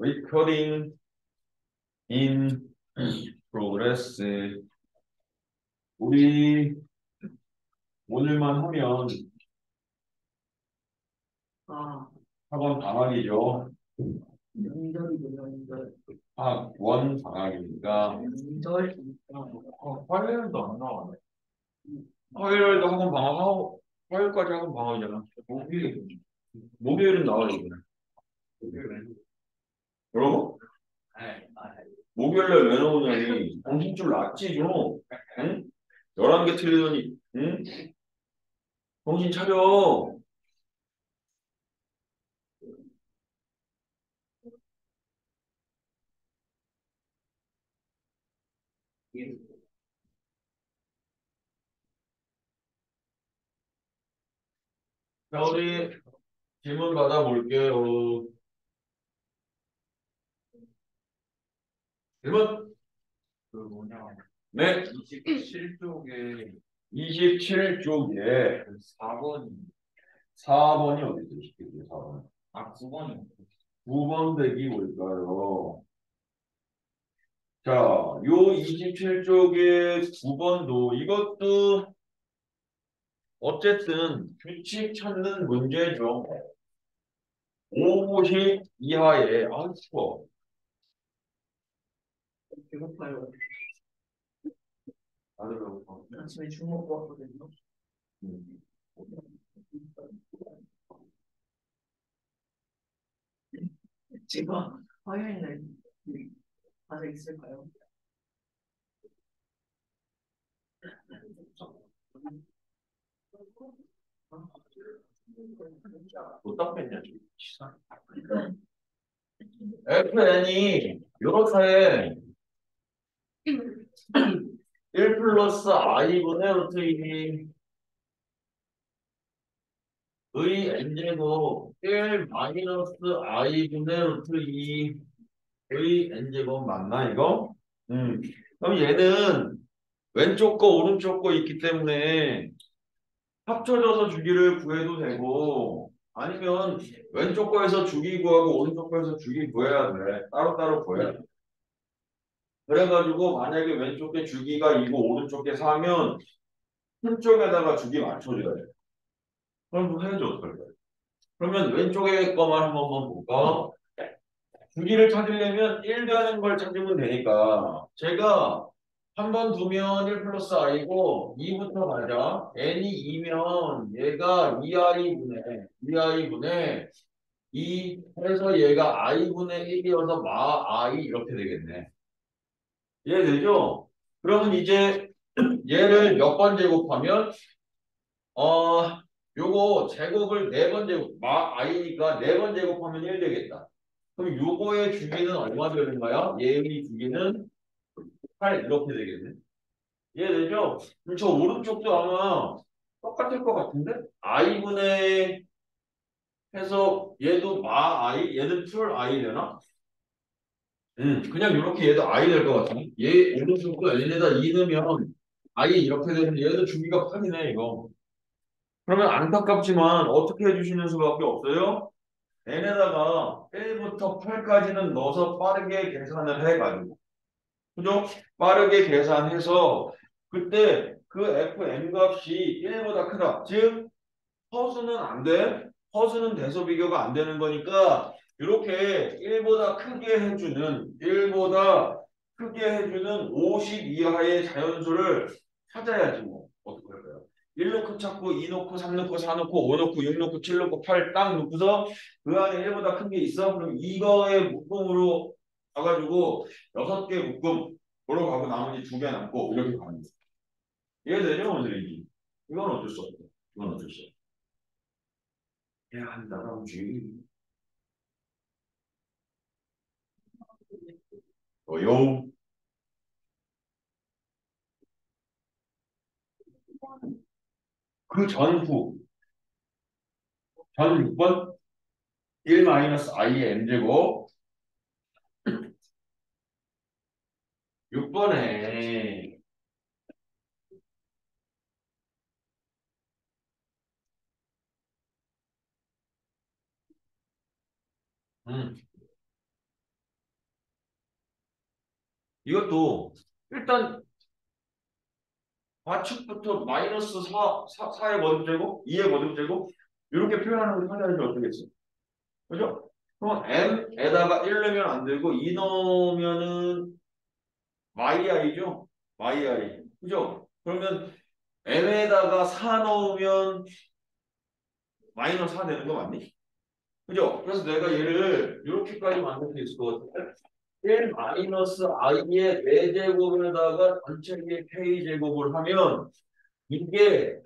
recording in progress. 우리 오늘만 하면 아, 학원 방학이죠. 명절이죠, 명절. 학원 방학이니까 명절. 화요일도 안 나와네. 화요일도 학원 방학하고 화요일까지 학원 방학이잖아. 목요일은 나와야지. 그러고 목요일날 왜 나오냐니 정신줄 났지 좀. 응? 11개 틀리더니 응? 정신 차려. 자, 우리 질문 받아볼게요. 질문? 그 뭐냐 네. 27쪽에 27쪽에 4번이 4번이 어디 있을까요? 4번. 9번이 9번 대기 뭘까요? 자, 요 27쪽의 9번도 이것도 어쨌든 규칙 찾는 문제죠. 550 이하의 추워. 배고파요. 나도 배고파. 아침에 죽 먹고 왔거든요. 음. 제가 화요일 날 과제 있을까요? 못 답했냐 지금. FN이 요렇게 1 플러스 i분의 루트 2의 n제곱 1 마이너스 i분의 루트 2의 n제곱 맞나 이거? 그럼 얘는 왼쪽 거 오른쪽 거 있기 때문에 합쳐져서 주기를 구해도 되고 아니면 왼쪽 거에서 주기 구하고 오른쪽 거에서 주기 구해야 돼. 따로따로 구해야 돼. 그래가지고 만약에 왼쪽 게 주기가 2고 오른쪽 게 4면 한쪽에다가 주기 맞춰줘야 돼. 그럼 뭐 해야지 어떡할 거야. 그러면 왼쪽에 거만 한 번만 볼까? 주기를 찾으려면 1 되는 걸 찾으면 되니까 제가 한 번 두면 1 플러스 i고 2부터 가자. n이 2면 얘가 2i분의 2 해서 얘가 i분의 1이어서 마 i 이렇게 되겠네. 이해되죠? 그러면 이제 얘를 몇 번 제곱하면 요거 제곱을 4번 제곱 마 i니까 4번 제곱하면 1 되겠다. 그럼 요거의 주기는 얼마 되는 거야? 얘의 주기는 8 이렇게 되겠네. 이해되죠? 그럼 저 오른쪽도 아마 똑같을 것 같은데? i분의 해서 얘도 마 i 얘는 풀 i 되나? 그냥 이렇게 얘도 i 될 것 같은데? 얘 오른쪽도 n에다 2 넣으면 i 이렇게 되는데 얘도 주기가 8이네 이거. 그러면 안타깝지만 어떻게 해주시는 수밖에 없어요? n에다가 1부터 8까지는 넣어서 빠르게 계산을 해가지고 그죠? 빠르게 계산해서 그때 그 fn 값이 1보다 크다. 즉 허수는 안 돼. 허수는 대소 비교가 안 되는 거니까 이렇게 1보다 크게 해주는 50 이하의 자연수를 찾아야지 뭐. 어떻게 할까요? 1 놓고 찾고 2 놓고 3 놓고 4 놓고 5 놓고 6 놓고 7 놓고 8 딱 놓고서 그 안에 1보다 큰 게 있어? 그럼 이거의 묶음으로 가가지고 6개 묶음 보러 가고 나머지 2개 남고 이렇게 가는 거야. 이해되죠? 오늘이. 이건 어쩔 수 없어. 이건 어쩔 수 없어. 해야 한다라는 주의. 요. 그 전후. 전 6번 1 마이너스 i의 n제곱 6번에 이것도 일단 좌측부터 마이너스 4의 거듭제곱, 2의 거듭제곱 이렇게 표현하는 거 찾아야지 어떻겠어? 그죠? 그럼 m에다가 1 넣으면 안 되고 2 넣으면은 yi죠? yi. 그죠? 그러면 m에다가 4 넣으면 마이너스 4 되는 거 맞니? 그죠? 그래서 내가 얘를 이렇게까지 만들 수 있을 것 같아. 1 마이너스 i의 4제곱에다가 전체의 k제곱을 하면 이게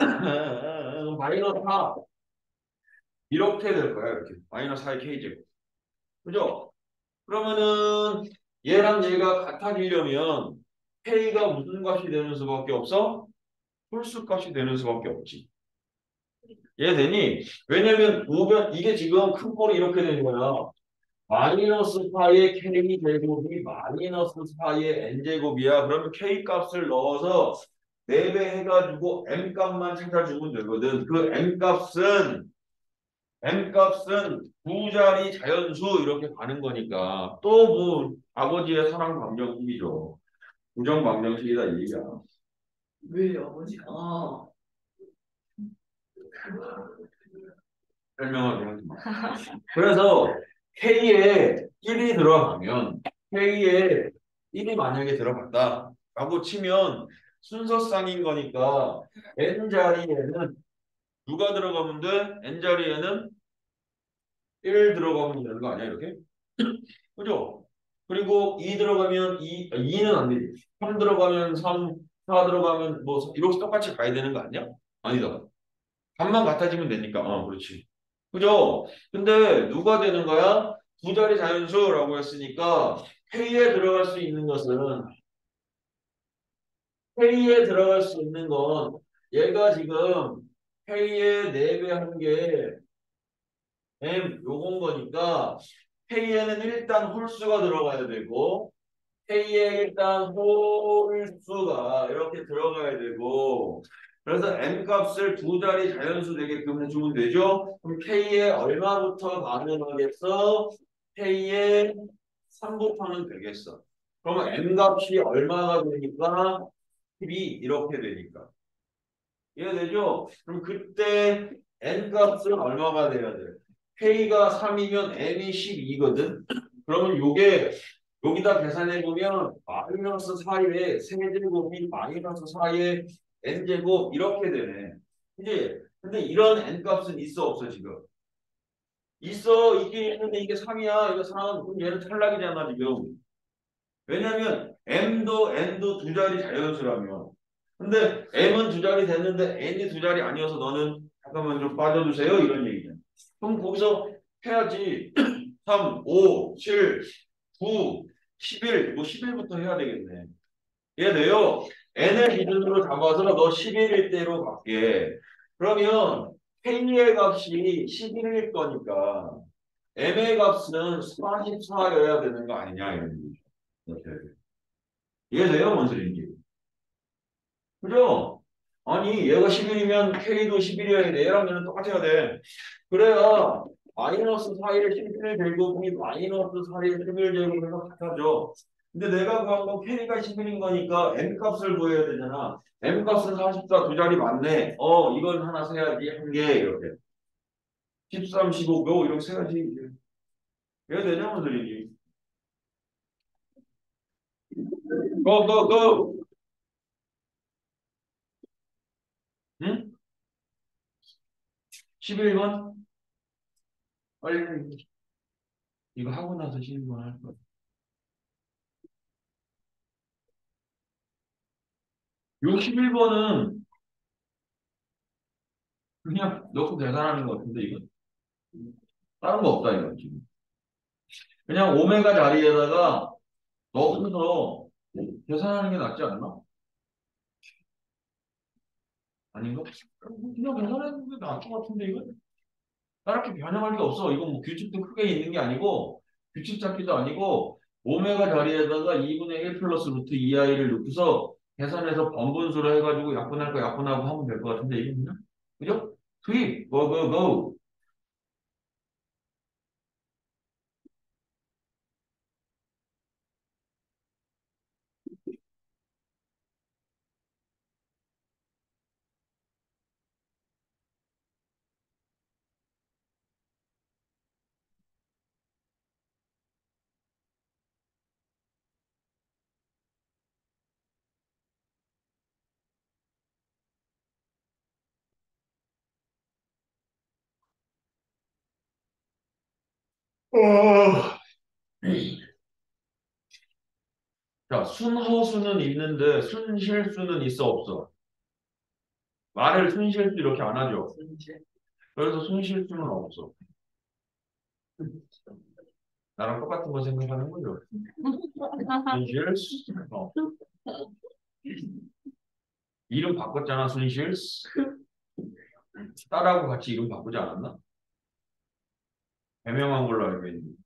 마이너스 4 이렇게 될 거야. 이렇게 마이너스 4의 k제곱. 그죠? 그러면은 얘랑 얘가 같아지려면 k가 무슨 값이 되는 수밖에 없어? 홀수 값이 되는 수밖에 없지. 이해되니? 왜냐면 우변 이게 지금 큰 꼴이 이렇게 되는 거야. 마이너스 4의 k 제곱이 마이너스 4의 n 제곱이야. 그러면 k 값을 넣어서 4배 해가지고 m 값만 찾아주면 되거든. 그 m 값은 두 자리 자연수 이렇게 가는 거니까 또 뭐 아버지의 사랑 방정식이죠. 부정 방정식이다 이 얘기야. 왜 아버지? 설명하게 하지 마. 그래서 K에 1이 들어가면 K에 1이 만약에 들어갔다 라고 치면 순서쌍인 거니까 n 자리에는 누가 들어가면 돼? n 자리에는 1 들어가면 되는 거 아니야 이렇게? 그죠? 그리고 2 들어가면 2는 안 되지. 3 들어가면 3, 4 들어가면 뭐 이렇게 똑같이 가야 되는 거 아니야? 아니다. 값만 같아지면 되니까. 그렇지. 그죠? 근데 누가 되는 거야? 두 자리 자연수라고 했으니까 K에 들어갈 수 있는 것은 K에 들어갈 수 있는 건 얘가 지금 K에 4배 한 게 M 요건 거니까 K에는 일단 홀수가 들어가야 되고 K에 일단 홀수가 이렇게 들어가야 되고 그래서 M 값을 두 자리 자연수 되게끔 해주면 되죠. 그럼 K에 얼마부터 가능하겠어? K에 3부터는 되겠어. 그러면 M 값이 얼마가 되니까 12 이렇게 되니까 이해되죠? 그럼 그때 N 값은 얼마가 돼야 돼? K가 3이면 M이 12거든. 그러면 요게 여기다 계산해 보면 마이너스 4의 세제곱이 마이너스 4의 n제곱 이렇게 되네. 그지? 근데 이런 n값은 있어 없어 지금? 있어 있긴 있는데 이게 3이야. 이거 3. 그럼 얘는 탈락이잖아 지금. 왜냐면 m도 n도 두 자리 자연수라며. 근데 m은 두 자리 됐는데 n이 두 자리 아니어서 너는 잠깐만 좀 빠져주세요 이런 얘기잖아. 그럼 거기서 해야지. 3, 5, 7, 9, 11, 뭐 11부터 해야 되겠네. 이해돼요? n을 기준으로 잡아서 너 11일 대로 갈게. 그러면 k의 값이 11일 거니까 m의 값은 44여야 되는 거 아니냐 이런 얘기죠. 이렇게. 이해돼요? 뭔 소리인지. 그죠? 아니 얘가 11이면 k도 11이어야 돼. 얘랑 얘는 똑같아야 돼. 그래야 마이너스 4의 11 제곱이 마이너스 4의 11 제곱에서 같아져. 근데 내가 구한 건 k가 11인 거니까 m 값을 구해야 되잖아. m 값은 44 두 자리 맞네. 이건 하나 세야지 한 개 이렇게. 13, 15, 고 이렇게 세야지. 왜 되냐 무슨 소리지? 고, 고, 고! 응? 11번? 빨리 이거 하고 나서 11번 할 거야. 61번은 그냥 넣고 계산하는 것 같은데 이건 다른 거 없다 이거 지금. 그냥 오메가 자리에다가 넣어서 계산하는 게 낫지 않나? 아닌가? 그냥 계산하는 게 나을 것 같은데 이건 따르게 변형할 게 없어. 이건 뭐 규칙도 크게 있는 게 아니고 규칙 잡기도 아니고 오메가 자리에다가 2분의 1 플러스 루트 2i를 넣고서 계산해서 번분수로 해가지고 약분할 거 약분하고 하면 될 것 같은데 이건 그냥 그죠? 투입 고고고 어. 자, 순허수는 있는데 순실수는 있어 없어? 말을 순실수 이렇게 안 하죠. 순실. 그래서 순실수는 없어. 나랑 똑같은 거 생각하는 거죠. 순실수. 이름 바꿨잖아, 순실수. 딸하고 같이 이름 바꾸지 않았나? 개명한 걸로 알고 있는데.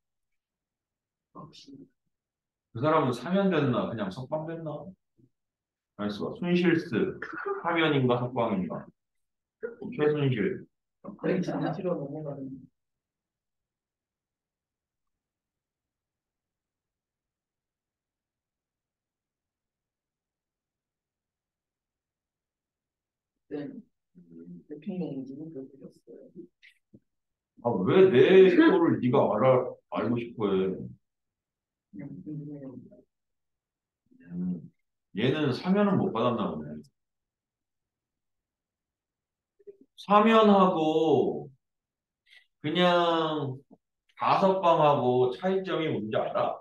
그 사람은 사면 됐나? 그냥 석방 됐나? 그래서 순실스, 사면인가 석방인가? 최순실. 거의 장치로 넘어가는. 네. 대통령이 누구 그렸어요? 아, 왜 내 거를 네가 알고 싶어 해? 그냥 궁금해요. 얘는 사면은 못 받았나 보네. 사면하고 그냥 다섯 방하고 차이점이 뭔지 알아?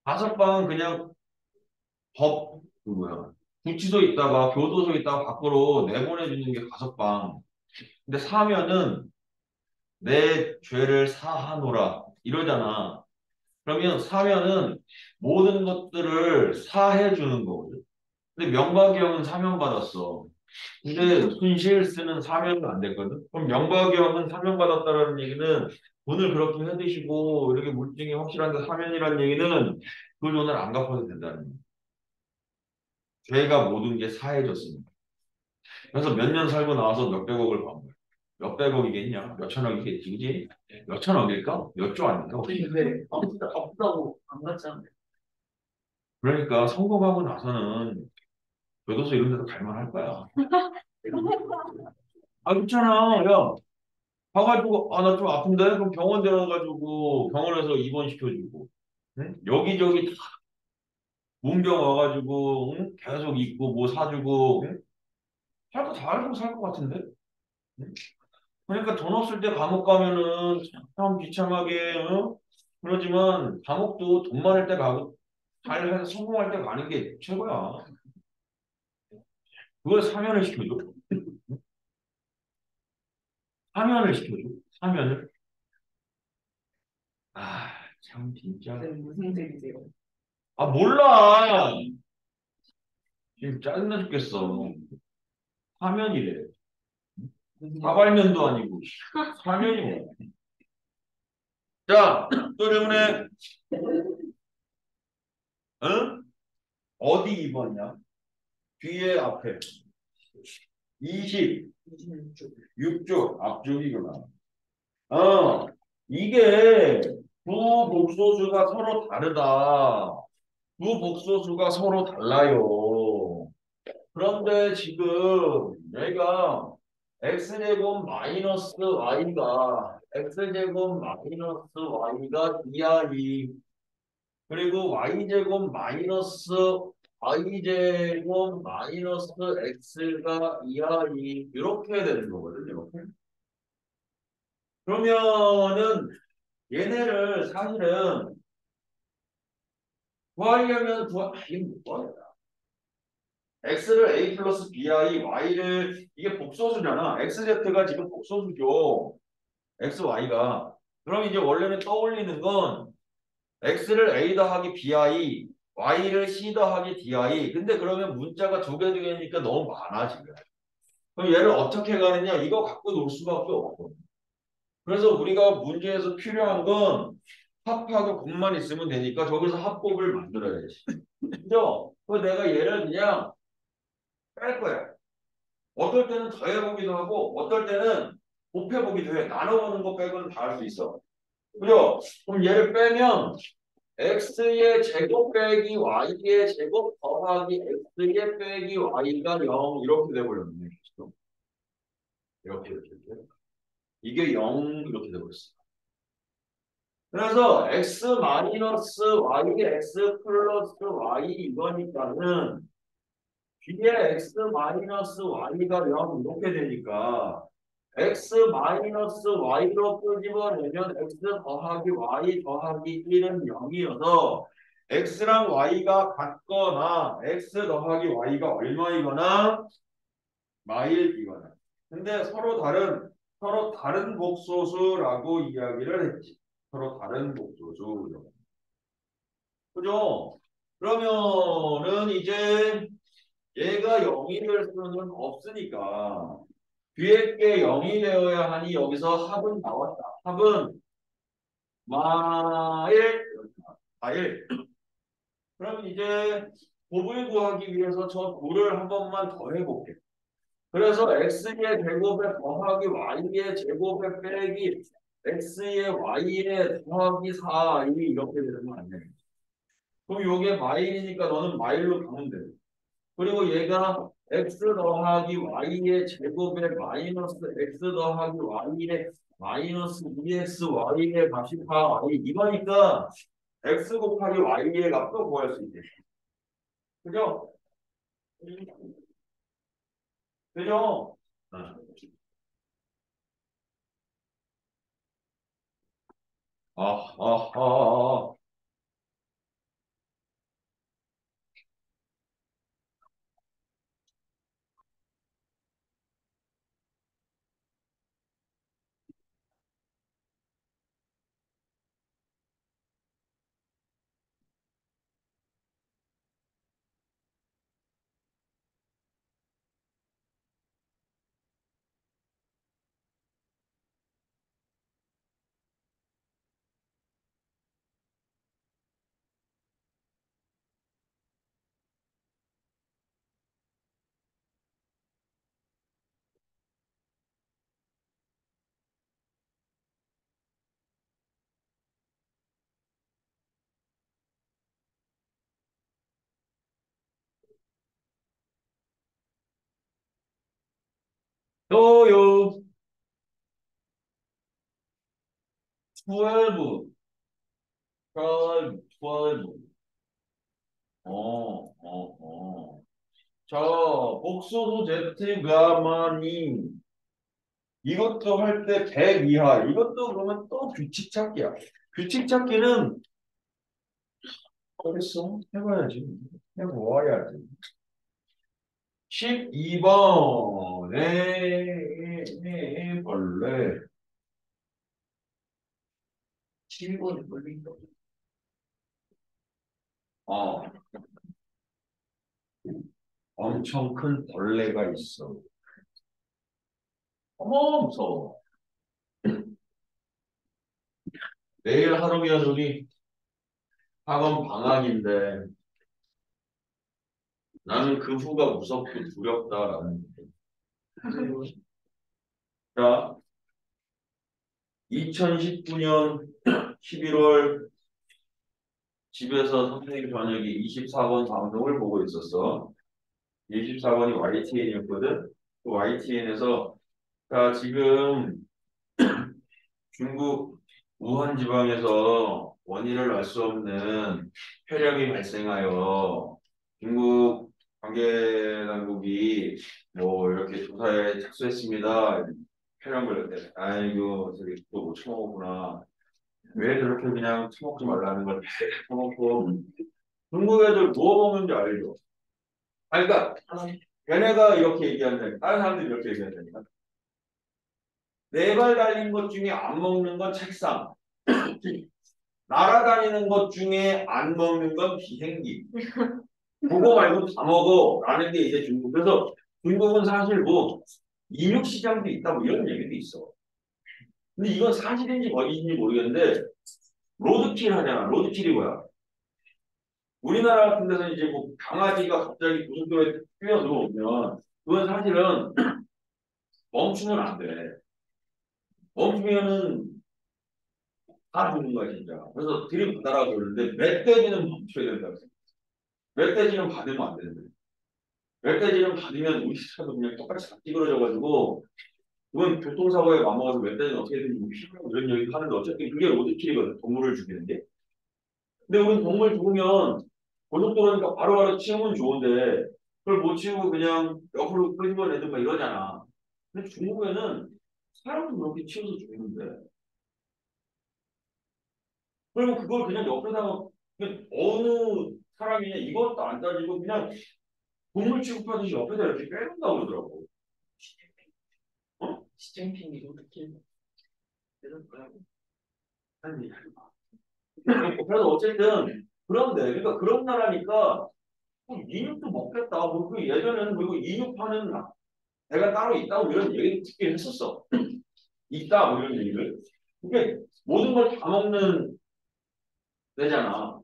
다섯 방은 그냥 그 뭐야, 구치소 있다가 교도소 있다가 밖으로 내보내주는 게 다섯 방. 근데 사면은 내 죄를 사하노라 이러잖아. 그러면 사면은 모든 것들을 사해 주는 거거든. 근데 명박이 형은 사면받았어. 근데 순실스는 사면은 안 됐거든. 그럼 명박이 형은 사면받았다라는 얘기는 돈을 그렇게 해드시고 이렇게 물증이 확실한데 사면이라는 얘기는 그 돈을 안 갚아도 된다는 거야. 죄가 모든 게 사해졌습니다. 그래서 몇 년 살고 나와서 몇백억을 번 거야. 몇백억이겠냐? 몇천억이겠지, 그지? 몇천억일까? 몇 조 아닌가? 근데 왜 아프다고 안 갔잖아요. 그러니까 성공하고 나서는 교도소 이런 데도 갈만할 거야. 아, 그렇잖아. 야, 가가지고, 아, 나 좀 아픈데? 그럼 병원 데려가가지고, 병원에서 입원시켜주고, 응? 여기저기 다 문병 와가지고, 응? 계속 있고, 뭐 사주고, 응? 할 거 다 알고 살 것 같은데? 응? 그러니까 돈 없을 때 감옥 가면은 참 비참하게, 응? 그러지만, 감옥도 돈 많을 때 가고, 잘 해서 성공할 때 가는 게 최고야. 그걸 사면을 시켜줘. 사면을 시켜줘. 사면을. 아, 참, 진짜. 선생님 무슨 색이세요? 아, 몰라. 지금 짜증나 죽겠어. 사면이래. 무슨 사발면도 아니고 사면이 뭐야? 자, 또 때문에 응? 어디 2번이야? 뒤에 앞에 26쪽. 26쪽 앞쪽이구나. 어, 이게 두 복소수가 서로 다르다. 두 복소수가 서로 달라요. 그런데 지금 얘가 x제곱 마이너스 y가 x제곱 마이너스 y가 2r이 그리고 y제곱 마이너스 y제곱 마이너스 x가 2r이 이렇게 되는 거거든요. 이렇게. 그러면은 얘네를 사실은 구하려면 이게 못 구하겠다. x를 a 플러스 bi, y를 이게 복소수잖아. xz가 지금 복소수죠. xy가. 그럼 이제 원래는 떠올리는 건 x를 a 더하기 bi, y를 c 더하기 di. 근데 그러면 문자가 두 개 되니까 너무 많아 지금. 그럼 얘를 어떻게 가느냐? 이거 갖고 놀 수밖에 없고. 그래서 우리가 문제에서 필요한 건 합하고 곱만 있으면 되니까 저기서 합곱을 만들어야지. 그죠? 그래서 내가 얘를 그냥 뺄 거야. 어떨 때는 더해보기도 하고 어떨 때는 곱해보기도 해. 나눠보는 거 빼고는 다 할 수 있어. 그죠? 그럼 얘를 빼면 x의 제곱 빼기 y의 제곱 더하기 x의 빼기 y가 0 이렇게 돼버렸네. 이렇게. 이게 0 이렇게 돼버렸어. 그래서 x 마이너스 y의 x 플러스 y 이거니까는 뒤에 x 마이너스 y가 0 이렇게 되니까 x 마이너스 y로 끄집어내면 x 더하기 y 더하기 1은 0이어서 x랑 y가 같거나 x 더하기 y가 얼마이거나 마일이거나. 근데 서로 다른 복소수라고 이야기를 했지. 서로 다른 복소수. 그죠? 그러면은 이제 얘가 0이 될 수는 없으니까 뒤에 게 0이 되어야 하니 여기서 합은 나왔다. 합은 마일, 마일. 그럼 이제 곱을 구하기 위해서 저 곱을 한 번만 더 해볼게. 그래서 x의 제곱에 더하기 y의 제곱에 빼기 x의 y의 더하기 4 이렇게 되는 거 아니야? 그럼 요게 마일이니까 너는 마일로 가면 돼. 그리고 얘가 x 더하기 y의 제곱에 마이너스 x 더하기 y의 마이너스 2x y의 값이 4y 이거니까 x 곱하기 y의 값도 구할 수 있대. 그죠? 그죠? 아. 또요. 12, 12. 어. 자, 복소수 Z 가마니 이것도 할 때 100 이하. 이것도 그러면 또 규칙 찾기야. 규칙 찾기는 어딨어? 해봐야지. 해보아야지. 12번에 벌레. 7번에 걸린다. 어, 엄청 큰 벌레가 있어. 어머, 무서워. 내일 하루면 우리 학원 방학인데 나는 그 후가 무섭고 두렵다라는. 자, 2019년 11월 집에서 선생님 저녁에 24번 방송을 보고 있었어. 24번이 YTN이었거든. 그 YTN에서 자, 지금 중국 우한 지방에서 원인을 알 수 없는 폐렴이 발생하여 중국 관계당국이 뭐 이렇게 조사에 착수했습니다. 폐렴 걸렸대. 아이고, 저기 또 못 처먹었구나. 왜 저렇게 그냥 처먹지 말라는 걸 처먹고 중국 애들 뭐 먹는지 알죠? 아, 그러니까 걔네가 이렇게 얘기한다니까. 다른 사람들이 이렇게 얘기한다니까. 네 발 달린 것 중에 안 먹는 건 책상. 날아다니는 것 중에 안 먹는 건 비행기. 그거 말고 다 먹어. 라는 게 이제 중국. 그래서 중국은 사실 뭐 인육 시장도 있다 뭐 이런 얘기도 있어. 근데 이건 사실인지 거짓인지 모르겠는데 로드킬 하잖아. 로드킬이 뭐야? 우리나라 같은 데서 이제 뭐 강아지가 갑자기 고속도로에 뛰어들어오면 그건 사실은 멈추면 안 돼. 멈추면은 다 죽는 거야 진짜. 그래서 들이받아라 그러는데 멧돼지는 멈춰야 된다. 멧돼지는 받으면 안 되는데. 멧돼지는 받으면 우리 차도 그냥 똑같이 다 찌그러져가지고 그건 교통사고에 맞먹어서 멧돼지는 어떻게든 뭐 피하고 이런 얘기 하는데 어차피 그게 로드킬이거든. 동물을 죽이는 게. 근데 우리는 동물 죽으면 고속도로니까 바로바로 치우면 좋은데 그걸 못 치우고 그냥 옆으로 끄집어내든 막 이러잖아. 근데 중국에는 사람도 그렇게 치워서 주는데. 그러면 그걸 그냥 옆에다가 그냥 어느 사람이냐 이것도 안 따지고 그냥 동물 취급하듯이 옆에다 이렇게 빼놓는다고 그러더라고. 어? 시점핑이 어떻게 되는가요? 아니, 그래서 어쨌든 그런데 그러니까 그런 나라니까 인육도 먹겠다. 뭐 그 예전에는 그리고 인육 파는 배가 따로 있다고 이런 얘기를 듣긴 했었어. 있다 뭐 이런 얘기를. 그게 모든 걸 다 먹는 데잖아.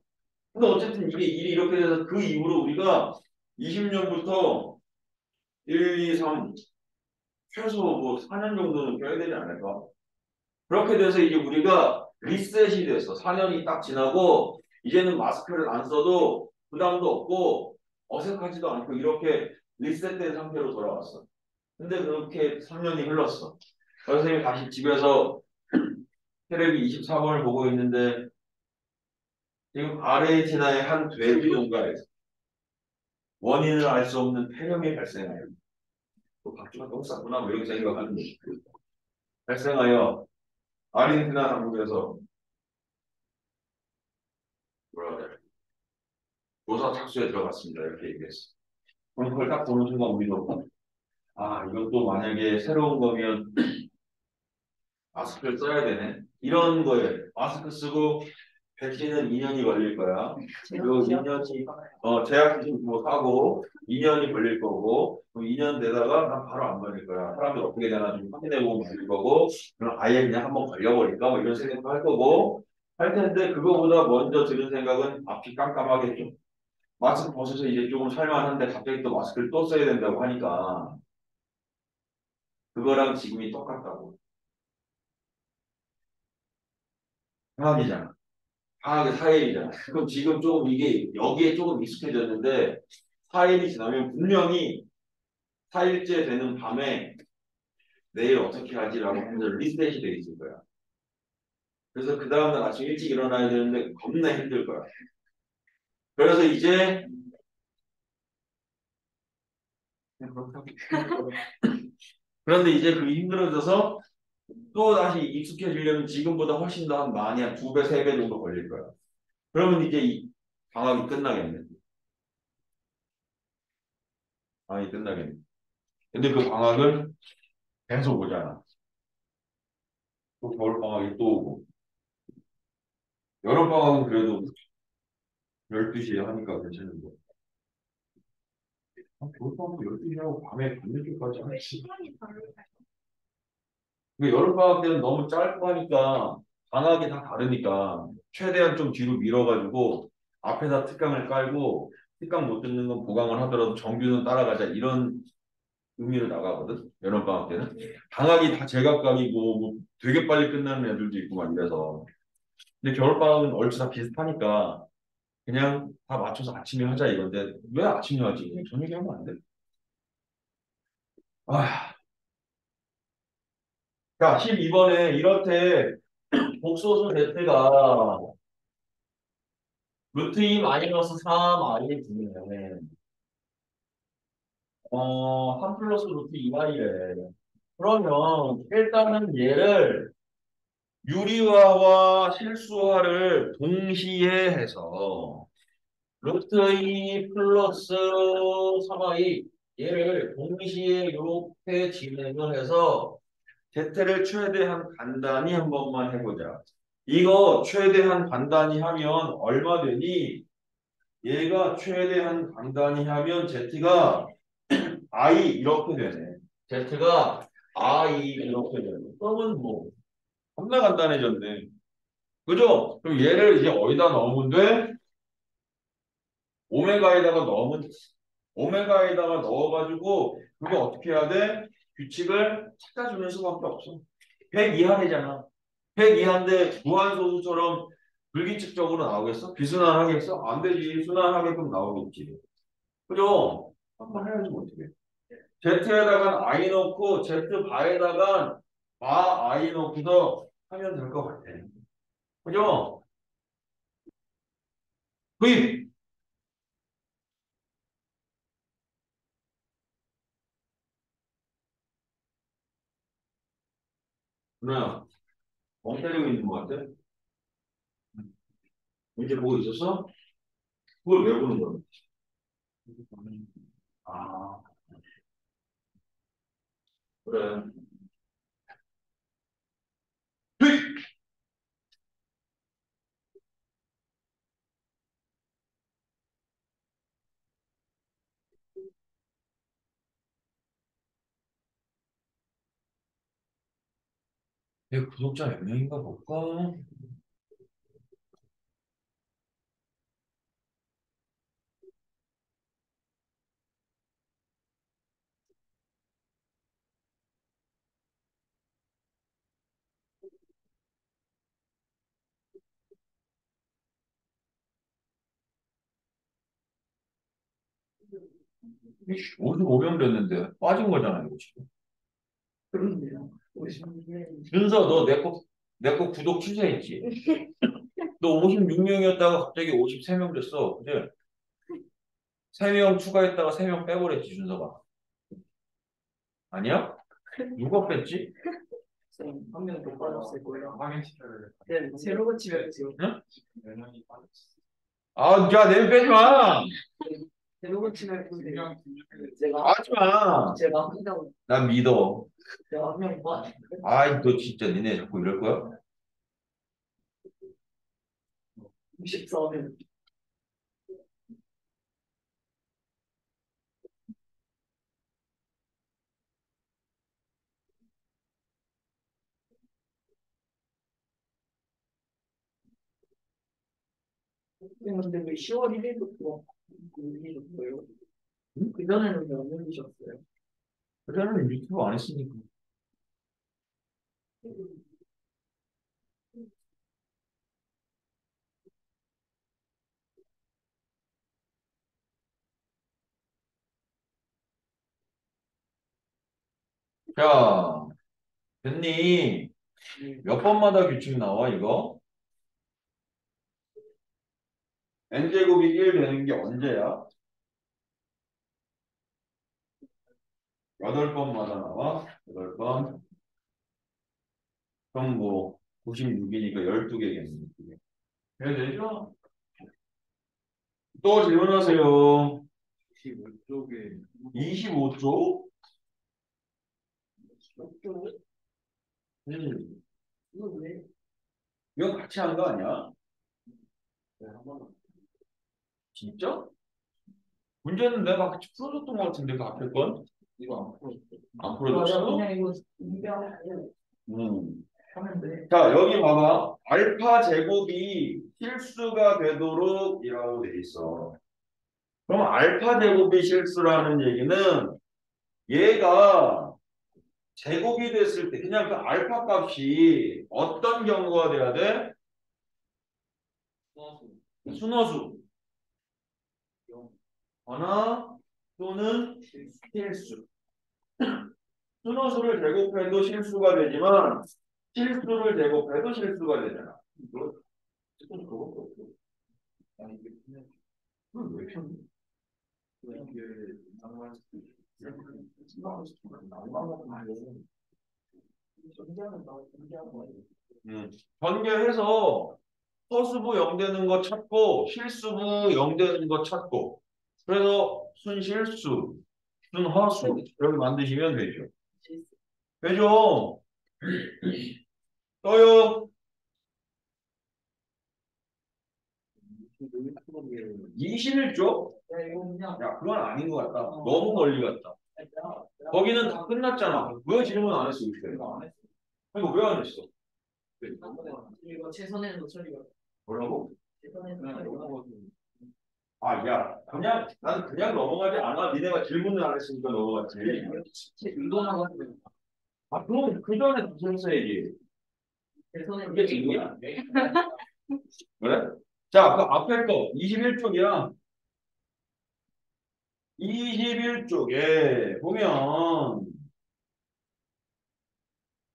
근데 어쨌든 이게 일이 이렇게 돼서 그 이후로 우리가 20년부터 1, 2, 3 최소 뭐 4년 정도는 껴야 되지 않을까? 그렇게 돼서 이제 우리가 리셋이 됐어. 4년이 딱 지나고 이제는 마스크를 안 써도 부담도 없고 어색하지도 않고 이렇게 리셋된 상태로 돌아왔어. 근데 그렇게 3년이 흘렀어. 선생님이 다시 집에서 테레비 24번을 보고 있는데 지금 아르헨티나의 한 돼지 농가에서 원인을 알 수 없는 폐렴이 발생하여 또 박쥐가 너무 쌌구나 뭐 이런 생각하는 거지. 발생하여 아르헨티나 당국에서 뭐라 그래 조사 착수에 들어갔습니다 이렇게 얘기했어. 그럼 그걸 딱 보는 순간 우리도 아 이것도 만약에 새로운 거면 마스크를 써야 되네 이런 거에 마스크 쓰고 백신은 2년이 걸릴 거야. 그리고 2년이 제약기술 뭐 사고 2년이 걸릴 거고 그럼 2년 되다가 난 바로 안 걸릴 거야. 사람들 어떻게 되나 좀 확인해보면 걸릴 거고 그럼 아예 그냥 한번 걸려버릴까 뭐 이런 생각도 할 거고 할 텐데 그거보다 먼저 드는 생각은 앞이 깜깜하겠죠. 마스크 벗어서 이제 조금 살만한데 갑자기 또 마스크를 또 써야 된다고 하니까 그거랑 지금이 똑같다고. 화학이잖아. 화학의 사회이잖아. 그럼 지금 조금 이게 여기에 조금 익숙해졌는데 4일이 지나면 분명히 4일째 되는 밤에 내일 어떻게 하지라고 하면서 리셋이 돼 있을 거야. 그래서 그 다음날 아침 일찍 일어나야 되는데 겁나 힘들 거야. 그래서 이제 그냥 그렇다고. 그런데 이제 그 힘들어져서 또 다시 익숙해지려면 지금보다 훨씬 더 한 많이 한 2배, 3배 정도 걸릴 거야. 그러면 이제 이 방학이 끝나겠네. 방학이 끝나겠네. 근데 그 방학을 계속 오잖아. 또 겨울방학이 또 오고. 여름방학은 그래도 12시에 하니까 괜찮은데. 겨울방학은 12시에 하고 밤에 밤늦게까지 하지. 시간이 다를까요? 근데 여름방학 때는 너무 짧고 하니까 방학이 다 다르니까 최대한 좀 뒤로 밀어가지고 앞에다 특강을 깔고 특강 못 듣는 건 보강을 하더라도 정규는 따라가자 이런 의미로 나가거든. 여름방학 때는. 방학이 다 제각각이고 뭐 되게 빨리 끝나는 애들도 있고 막 이래서. 근데 겨울방학은 얼추 다 비슷하니까 그냥 다 맞춰서 아침에 하자 이건데 왜 아침에 하지? 그냥 저녁에 하면 안 돼? 아, 자, 12번에 이렇게 복소수 Z가 루트 2 마이너스 3 i에 주면 3 플러스 루트 2y래. 그러면 일단은 얘를 유리화와 실수화를 동시에 해서 루트 2 플러스 3y 얘를 동시에 이렇게 진행을 해서 Z를 최대한 간단히 한 번만 해보자. 이거 최대한 간단히 하면 얼마 되니? 얘가 최대한 간단히 하면 Z가 I 이렇게 되네. Z가 I 이렇게 되네. 그러면 뭐 겁나 간단해졌네. 그죠? 그럼 얘를 이제 어디다 넣으면 돼? 오메가에다가 넣으면 오메가에다가 넣어가지고 그거 어떻게 해야 돼? 규칙을 찾아주는 수밖에 없어. 100 이하래잖아. 100 이하인데 무한소수처럼 불규칙적으로 나오겠어? 비순환하겠어? 안 되지. 순환하게끔 나오겠지. 그죠? 한번 해야지 뭐 어떻게. Z에다가 I 넣고 Z 바에다가 I 넣고서 하면 될 것 같아. 그죠? 구입! 누나야, 멍 때리고 있는 것 같아? 이제 보고 있었어? 그걸 왜 보는 거야? 아, 그래. 내 구독자 몇 명인가 볼까? 이씨, 55명 됐는데 빠진 거잖아, 이거 지금. 그렇네요. 56년. 준서, 너 내 거 구독 취소했지? 너 56명이었다가 갑자기 53명 됐어. 그지? 3명 추가했다가 3명 빼버렸지, 준서가. 아니야? 누가 뺐지? 한 명 더 빠졌을 거예요. 확인시켜야 돼. 네, 새로 고치면 지금 응? 몇 명이 빠졌어. 아, 야, 내 빼지 마! 새로 고치면 근데 분명 하지 마! 제가 한다고 난 믿어. 제가 한명 빠. 아이, 너 진짜 니네 자꾸 이럴 거야? 64면 근데 왜 10월 1일부터 올리셨어요? 응? 그 전에는 왜안 올리셨어요? 그전에는 유튜브 안 했으니까. 자, 됐니? 몇 번마다 규칙 나와, 이거? n제곱이 1 되는 게 언제야? 8번마다 나와? 8번. 그럼 뭐, 96이니까 12개겠네. 되죠? 또 질문하세요. 25쪽에 25조? 어쩌고? 음, 이거 왜? 이거 같이 한 거 아니야? 한번 진짜? 문제는 내가 같이 풀어줬던 것 같은데, 그 앞에 건? 이거 안 풀었어. 안 아, 풀어줬어? 그냥 이거 인정하면 돼. 자, 여기 봐봐. 알파 제곱이 실수가 되도록 이라고 돼 있어. 그럼 알파 제곱이 실수라는 얘기는 얘가 제곱이 됐을 때 그냥 그 알파 값이 어떤 경우가 돼야 돼? 순허수. 하나 또는 실수. 순허수를 제곱해도 실수가 되지만 실수를 제곱해도 실수가 되잖아. 이거 조금 그것도 없고. 아니 이게 그냥 그걸 왜 폈니? 이게 낭만 전자는 나 전자는 거예요. 전개해서 허수부 0 되는 거 찾고 실수부 0 되는 거 찾고 그래서 순실수, 순허수 이렇게 만드시면 되죠. 되죠? 떠요. 21조? 야, 이거 그냥 야, 그건 아닌 것 같다. 너무 멀리 갔다. 거기는 다 끝났잖아. 왜 질문 안 했어, 이렇게? 이거 안 했어. 이거 왜 안 했어? 이거 최선의 노처리가 뭐라고? 최선의 그냥 노처리가 넘어가서 아, 야, 난 그냥 넘어가지 않아. 니네가 질문을 안 했으니까 넘어갔지. 운동하고 아, 그럼 그 전에 무슨 써야지. 최선의 그게 질문이야. 그래? 자, 그 앞에 거 21쪽이야. 21쪽에 보면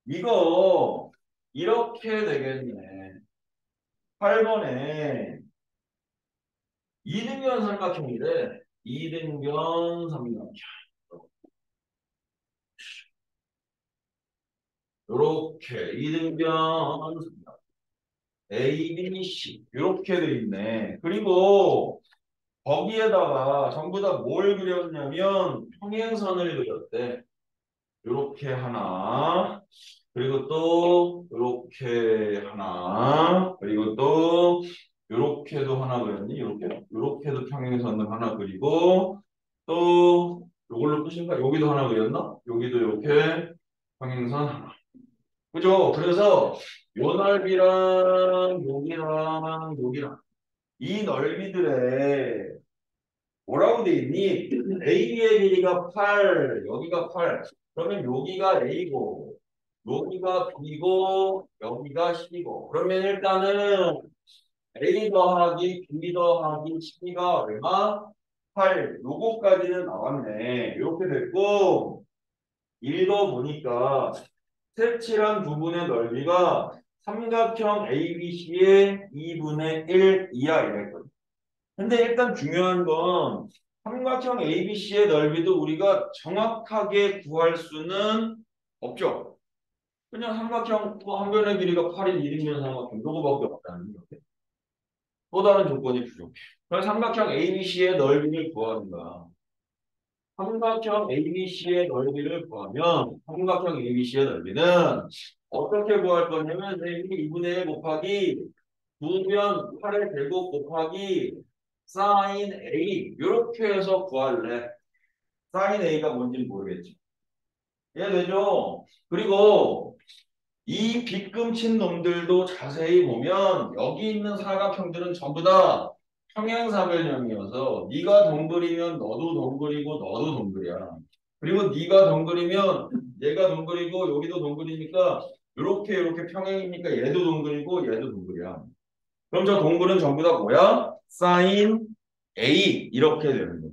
이거 이렇게 되겠네. 8번에 이등변 삼각형이래. 이등변 삼각형. 요렇게 이등변 A, B, C 이렇게 돼 있네. 그리고 거기에다가 전부 다 뭘 그렸냐면 평행선을 그렸대. 요렇게 하나, 그리고 또 요렇게 하나, 그리고 또 요렇게도 하나 그렸니? 요렇게도 평행선을 하나 그리고 또 요걸로 끝인가? 여기도 하나 그렸나? 여기도 요렇게 평행선 하나. 그죠? 그래서 요 넓이랑 여기랑 여기랑 이 넓이들의 뭐라고 돼 있니? AB의 길이가 8, 여기가 8. 그러면 여기가 A고, 여기가 B고, 여기가 C고. 그러면 일단은 A 더하기 B 더하기 C가 얼마? 8. 요거까지는 나왔네. 이렇게 됐고, 1도 보니까 색칠한 부분의 넓이가 삼각형 ABC의 2분의 1 이하 이랬거든. 근데 일단 중요한 건 삼각형 ABC의 넓이도 우리가 정확하게 구할 수는 없죠. 그냥 삼각형 한 변의 길이가 8인 1인면 삼각형 요거밖에 없다는 거예요. 또 다른 조건이 부족해. 그래서 삼각형 ABC의 넓이를 구하는 거야. 삼각형 ABC의 넓이를 구하면 삼각형 ABC의 넓이는 어떻게 구할 거냐면 2분의 1 곱하기 2변 8의 제곱 곱하기 사인 A 이렇게 해서 구할래. 사인 A가 뭔지는 모르겠지. 이해되죠? 그리고 이 빗금친 놈들도 자세히 보면 여기 있는 사각형들은 전부 다 평행사변형이어서 네가 동글이면 너도 동글이고 너도 동글이야. 그리고 네가 동글이면 얘가 동글이고 여기도 동글이니까 이렇게 평행이니까 얘도 동글이고 얘도 동글이야. 그럼 저 동글은 전부 다 뭐야? 사인 A 이렇게 되는 거야.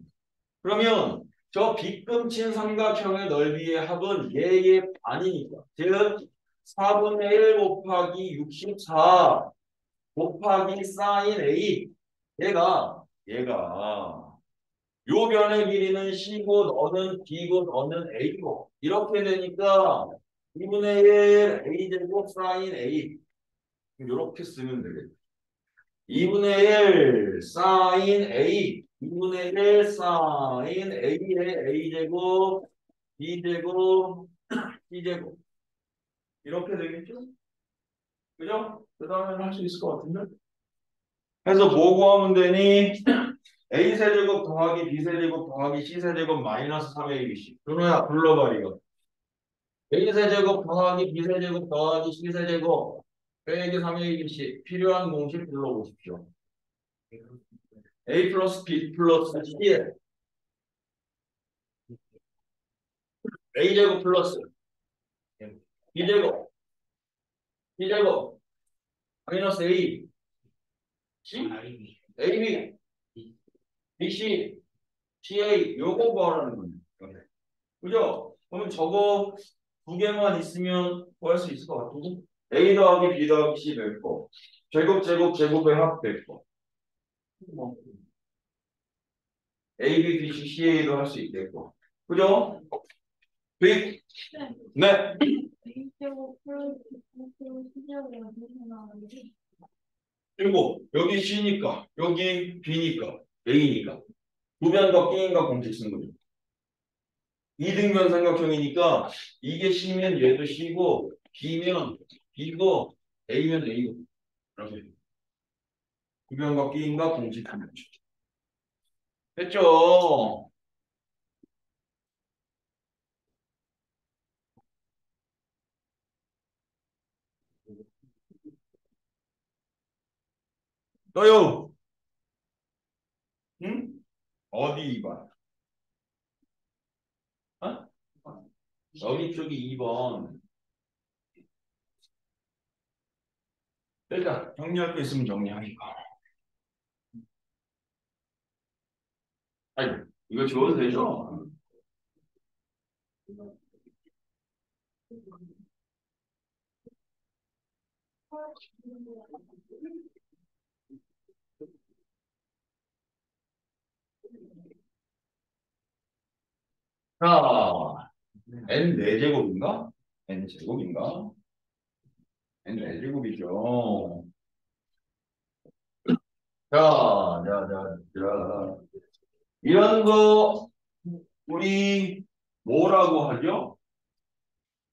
그러면 저 빗금친 삼각형의 넓이의 합은 얘의 반이니까. 즉 4분의 1 곱하기 64 곱하기 사인 A 얘가 요 변의 길이는 C고 너는 B고 너는 A고 이렇게 되니까 2분의 1 A제곱 사인 A 이렇게 쓰면 되겠다. 2분의 1 사인 A 2분의 1 사인 A의 A제곱 B제곱 C제곱 이렇게 되겠죠? 그죠? 그 다음에는 할 수 있을 것 같은데? 해서 뭐 구하면 되니? A세제곱 더하기 B세제곱 더하기 C세제곱 마이너스 3ABC 준호야 불러봐 이거. A세제곱 더하기 B세제곱 더하기 C세제곱 빼기 3ABC 필요한 공식 불러보십시오. A 플러스 B 플러스 C A제곱 플러스 B제곱 B제곱 마이너스 A C AB BC CA 요거 구하라는 거예요. 그죠? 그러면 저거 두 개만 있으면 구할 수 있을 것 같은데? A 더하기 B 더하기 C 될 거. 제곱의 합 될 거. 뭐. A, B, B, C, CA도 할 수 있겠고. 그죠? 빅? 네. 그리고 여기 C니까 여기 B니까 A니까 두변과 B인과 공식 쓰는 거죠. 이등변 삼각형이니까 이게 C면 얘도 C고 B면 B고 A면 A고 이렇게 두변과 B인과 공식 쓰는 거죠. 됐죠? 또요. 응? 어디 2번? 어? 여기 쪽이 2번. 일단 정리할 거 있으면 정리하니까. 아니 이거 지워도 되죠? 자, n 4제곱인가? n제곱인가? n4제곱이죠. 자. 이런 거 우리 뭐라고 하죠?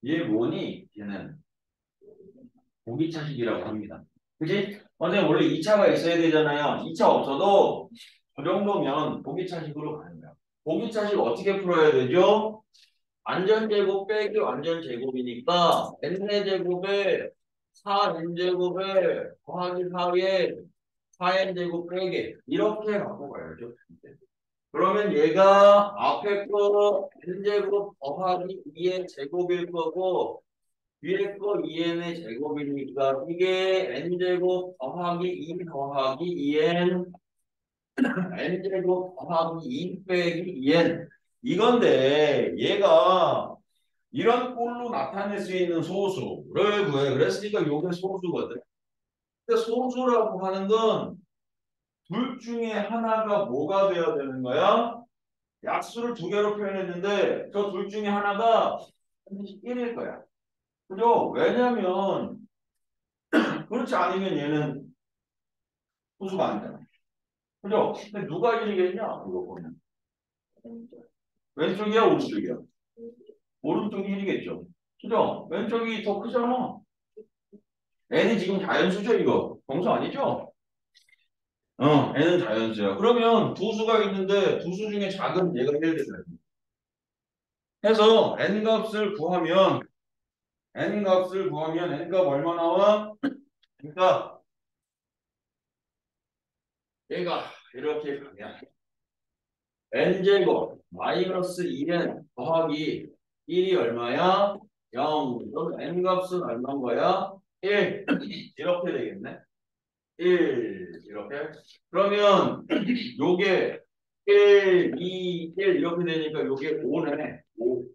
얘 뭐니? 얘는 보기차식이라고 합니다. 그지? 선생님 원래 2차가 있어야 되잖아요. 2차 없어도 그 정도면 보기차식으로 가는 거야. 보기차식 어떻게 풀어야 되죠? 완전제곱 빼기 완전제곱이니까 n제곱에 4n제곱에 더하기 4에 4n제곱 빼기 이렇게 갖고 가야죠. 그러면 얘가 앞에 거 n제곱 더하기 2의 제곱일 거고 위에 거 2n의 제곱이니까 이게 n제곱 더하기 2 더하기 2n n제곱 더하기 2 빼기 2n 이건데 얘가 이런 꼴로 나타낼 수 있는 소수를 구해. 그랬으니까 요게 소수거든. 근데 소수라고 하는 건 둘 중에 하나가 뭐가 돼야 되는 거야? 약수를 두 개로 표현했는데 저 둘 중에 하나가 반드시 1일 거야. 그죠? 왜냐면 그렇지 않으면 얘는 소수가 아니잖아. 그죠? 근데 누가 1이겠냐? 이거 보면. 왼쪽이야, 오른쪽이야? 오른쪽이 1이겠죠. 그죠? 왼쪽이 더 크잖아. n이 지금 자연수죠, 이거? 정수 아니죠? n은 자연수야. 그러면 두 수가 있는데 두 수 중에 작은 얘가 1 되잖아. 해서 n 값을 구하면 n 값 얼마 나와? 그러니까 얘가 이렇게 가면 n제곱 마이너스 2n 더하기 1이 얼마야? 0. 그럼 n값은 얼마인 거야? 1. 이렇게 되겠네. 1. 이렇게. 그러면 요게 1, 2, 1 이렇게 되니까 요게 5네. 5.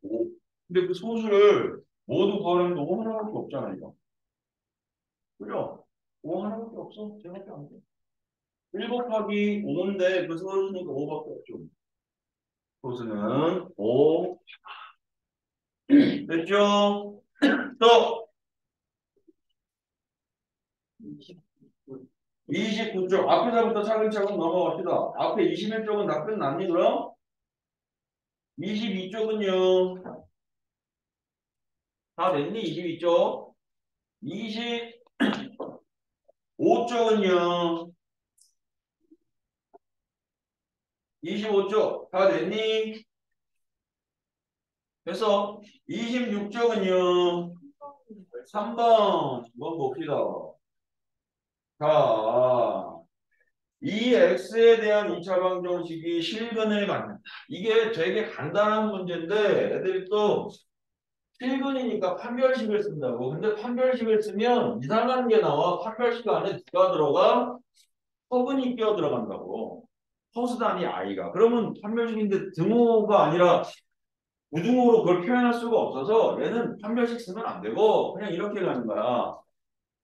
근데 그 소수를 모두 구하려면 5 하나밖에 없잖아, 이거. 그죠? 5 하나밖에 없어. 제밖에 안 돼. 1 곱하기 5인데 그 소수니까 5밖에 없죠. 소수는 5. 됐죠? 또 29쪽 앞에서부터 차근차근 넘어갑시다. 앞에 21쪽은 다 끝났니 그럼? 22쪽은요? 다 됐니? 22쪽 25쪽은요? 25쪽 다 됐니? 그래서 26쪽은요? 3번 한번 봅시다. 자, 이 x에 대한 2차 방정식이 실근을 갖는다. 이게 되게 간단한 문제인데 애들이 또 실근이니까 판별식을 쓴다고. 근데 판별식을 쓰면 이상한 게 나와. 판별식 안에 누가 들어가? 허근이 끼어 들어간다고. 허수단이 i가. 그러면 판별식인데 등호가 아니라 부등호로 그걸 표현할 수가 없어서 얘는 판별식 쓰면 안 되고 그냥 이렇게 가는 거야.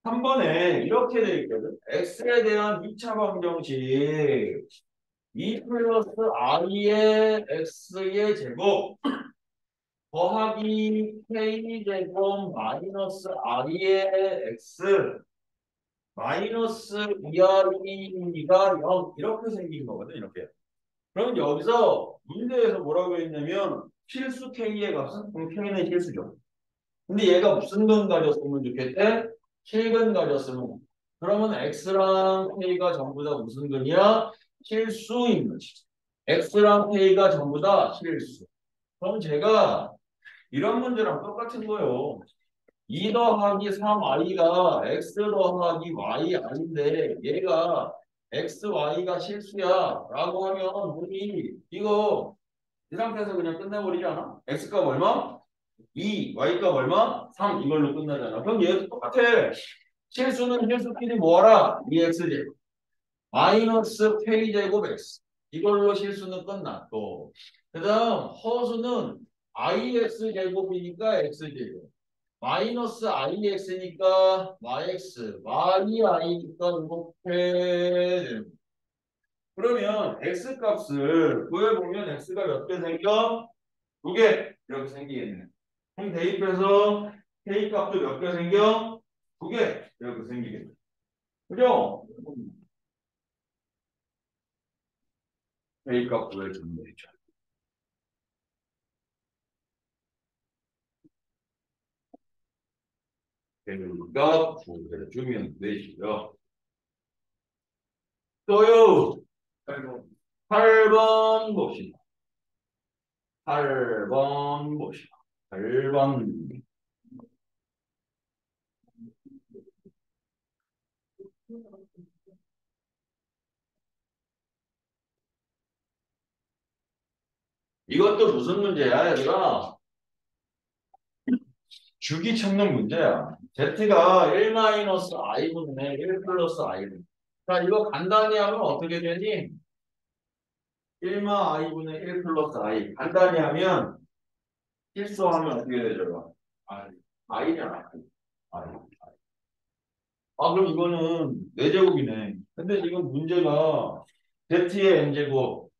3번에 이렇게 돼 있거든. x에 대한 2차 방정식 2 플러스 i의 x의 제곱 더하기 k제곱 마이너스 i의 x 마이너스 2r이가 0 이렇게 생긴 거거든. 이렇게. 그럼 여기서 문제에서 뭐라고 했냐면 실수 k의 값은 그럼 k는 실수죠. 근데 얘가 무슨 근 가졌으면 좋겠대? 실근 가졌으면. 그러면 x랑 k가 전부 다 무슨 근이야? 실수인 거지. x랑 k가 전부 다 실수. 그럼 제가 이런 문제랑 똑같은 거예요. 2 더하기 3i가 x 더하기 y 아닌데 얘가 x, y가 실수야 라고 하면 우리 이거 이 상태에서 그냥 끝내버리지 않아? x값 얼마? 2, y값 얼마? 3 이걸로 끝나잖아. 그럼 얘도 똑같아. 실수는 실수끼리 모아라. 2x제곱 마이너스 k제곱 x 이걸로 실수는 끝났고 그 다음 허수는 ix제곱이니까 x제곱 마이너스 ix니까 yx yi니까 이렇게 되는 거야. 그러면 x값을 구해보면 x가 몇 개 생겨? 2개 이렇게 생기겠네. 그럼 대입해서 K 값도 몇 개 생겨? 2개 이렇게 생기겠다. 그죠? K 값 구해 주면 되죠. K 값 구해 주면 되죠. 또요. 8번 봅시다. 8번 봅시다. 8번. 이것도 무슨 문제야, 얘들아? 주기 찾는 문제야. Z가 1-i분의 1 플러스 i분. 자, 이거 간단히 하면 어떻게 되니? 1-i분의 1 플러스 i. 간단히 하면 실수하면 어떻게 되죠? i잖아. i. 아, 그럼 이거는 4제곱이네. 근데 지금 문제가 Z의 n제곱.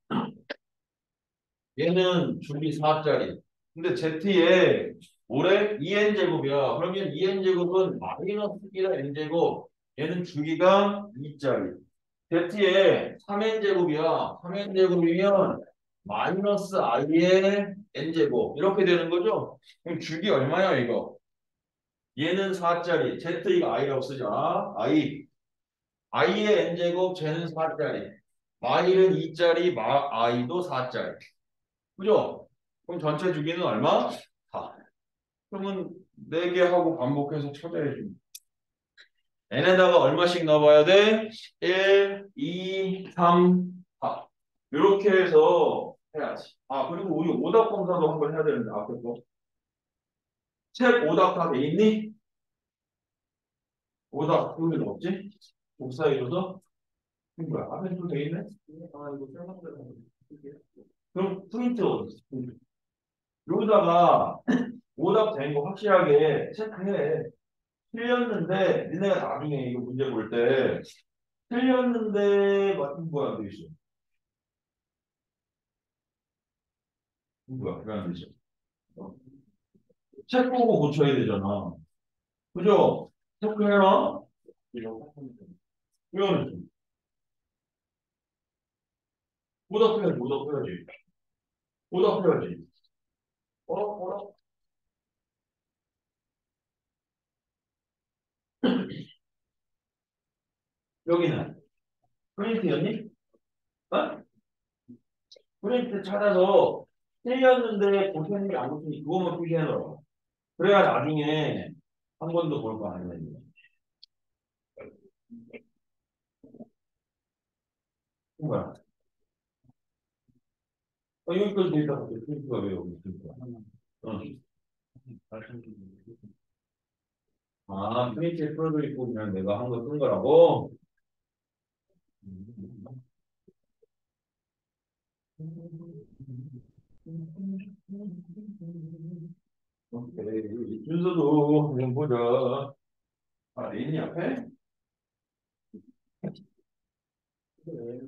얘는 주기 4짜리. 근데 Z의 뭐래? 2n제곱이야. 그러면 2n제곱은 마이너스 1의 n제곱. 얘는 주기가 2짜리. Z의 3n제곱이야. 3n제곱이면 마이너스 i의 n제곱. 이렇게 되는 거죠? 그럼 주기 얼마야, 이거? 얘는 4짜리. Z 이거 i라고 쓰자. i. i의 n제곱, 쟤는 4짜리. 마일은 2짜리, i도 4짜리. 그죠? 그럼 전체 주기는 얼마? 4. 그러면 4개 하고 반복해서 찾아야지. n에다가 얼마씩 넣어봐야 돼? 1, 2, 3, 4. 이렇게 해서 해야지. 아, 그리고 우리 오답 검사도 한번 해야 되는데, 앞에 거. 책 오답 다 돼 있니? 오답 그게 없지? 복사해줘서? 이거 뭐야? 앞에 좀돼 있네? 아, 이거 설명대로. 그럼 프린트 어디 있어? 여기다가 오답 된 거 확실하게 체크해. 틀렸는데 니네가 나중에 이거 문제 볼 때 틀렸는데 맞은 거야 돼 있어. 뭐야? 그안 되죠. 체크하고 고쳐야 되잖아. 그죠? 체크해라. 이거는 오답해야지. 오답해야지. 오답해야지. 어라? 여기는 프린트였니? 어? 프린트 찾아서 틀렸는데 고쳤는지 안 고쳤는지 그것만 표시해놔라. 그래야 나중에 한 번 더 볼 거 아니야. 이거. 뭐야? 여기까지 돼 있다고 프린트가 왜 여기 있을까? 어. 아, 프린트에 풀어져 있고 그냥 내가 한 거 쓴 거라고? 오케이. 순서도 한번 보자. 아, 있니 앞에? 그래.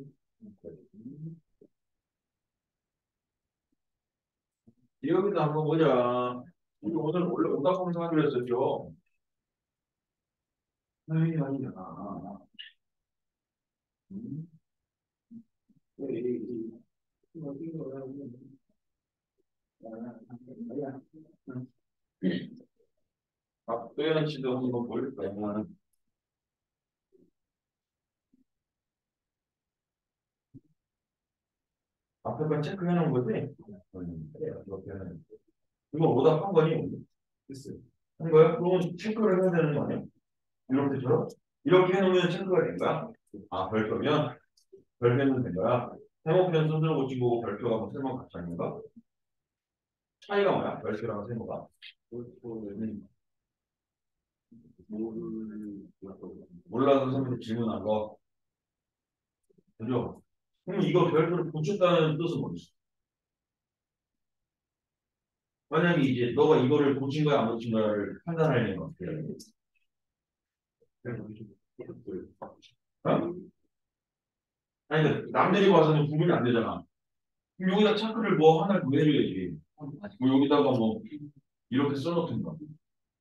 여기도 한번 보자. 우리 오늘 원래 오답 검사하기로 했었죠? 아이, 아니야. 음. 에이, 어디 거야? 아니야. 박도현 씨도 한번 볼까? 앞에 건 체크해 놓은 거지? 그래요. 이렇게는. 이거 오답 한 거니? 됐어요. 한 거야? 그러면 체크를 해야 되는 거 아니야? 이렇게처럼? 이렇게 해놓으면 체크가 된 거야? 아, 별표면? 별표면 된 거야? 세모편 순서를 고친 거고 별표가 세모 같이 하는 건가? 차이가 뭐야? 별표랑 세모가? 음. 몰라서 선생님 질문한 거. 그죠? 그럼 이거 별표를 고쳤다는 뜻은 뭐지? 만약에 이제 너가 이거를 고친 거야 안 고친 거야를 판단하려는 거 어떻게 해야 돼? 어? 아니 근데 남들이 봐서는 구분이 안 되잖아. 그럼 여기다 체크를 뭐 하나를 더 해줘야지. 뭐 여기다가 뭐 이렇게 써놓든가.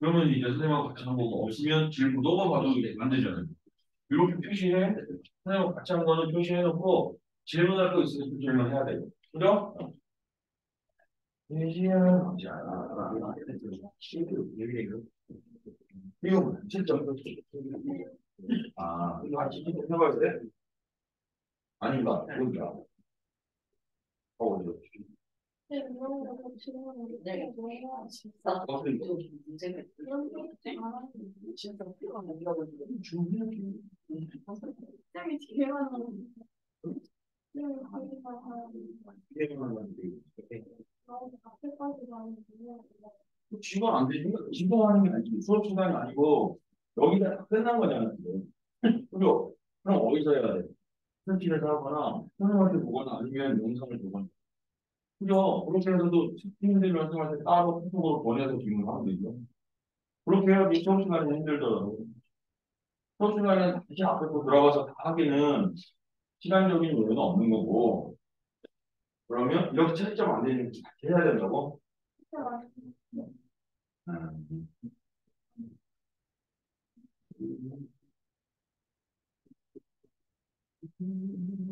그러면 이제 선생님하고 같이 한 거가 없으면 질문 너가 봐도 안 되잖아요. 이렇게 표시해. 선생님하고 같이 한 거는 표시해놓고 질문할 거 있으면 질문해야 돼요. 그죠? 표시는 이거 진짜 이거 같이 해봐야 돼? 아닌가? 뭔가? 어디? 네, 진짜. 문제가 진짜 필요한 거라고 쌤이 뒤에 와서 쌤이 거기서 지금 안 되지. 지금 하는 게 아니지. 수업 시간이 아니고 여기가 다 끝난 거잖아 지금. 그죠? 그럼 어디서 해야 돼? 편집해서 하거나 선생님한테 보거나 아니면 영상을 보거나. 그죠? 그렇게 해서도 팀들이 말씀할 때 따로 카톡으로 보내서 질문하면 되죠. 그렇게 해야지 수업 시간이 힘들더라고. 수업 시간에 다시 앞으로 들어가서 다 하기는 시간적인 여유는 없는 거고. 그러면 이렇게 채점 안 되는 게 같이 해야 된다고? 음.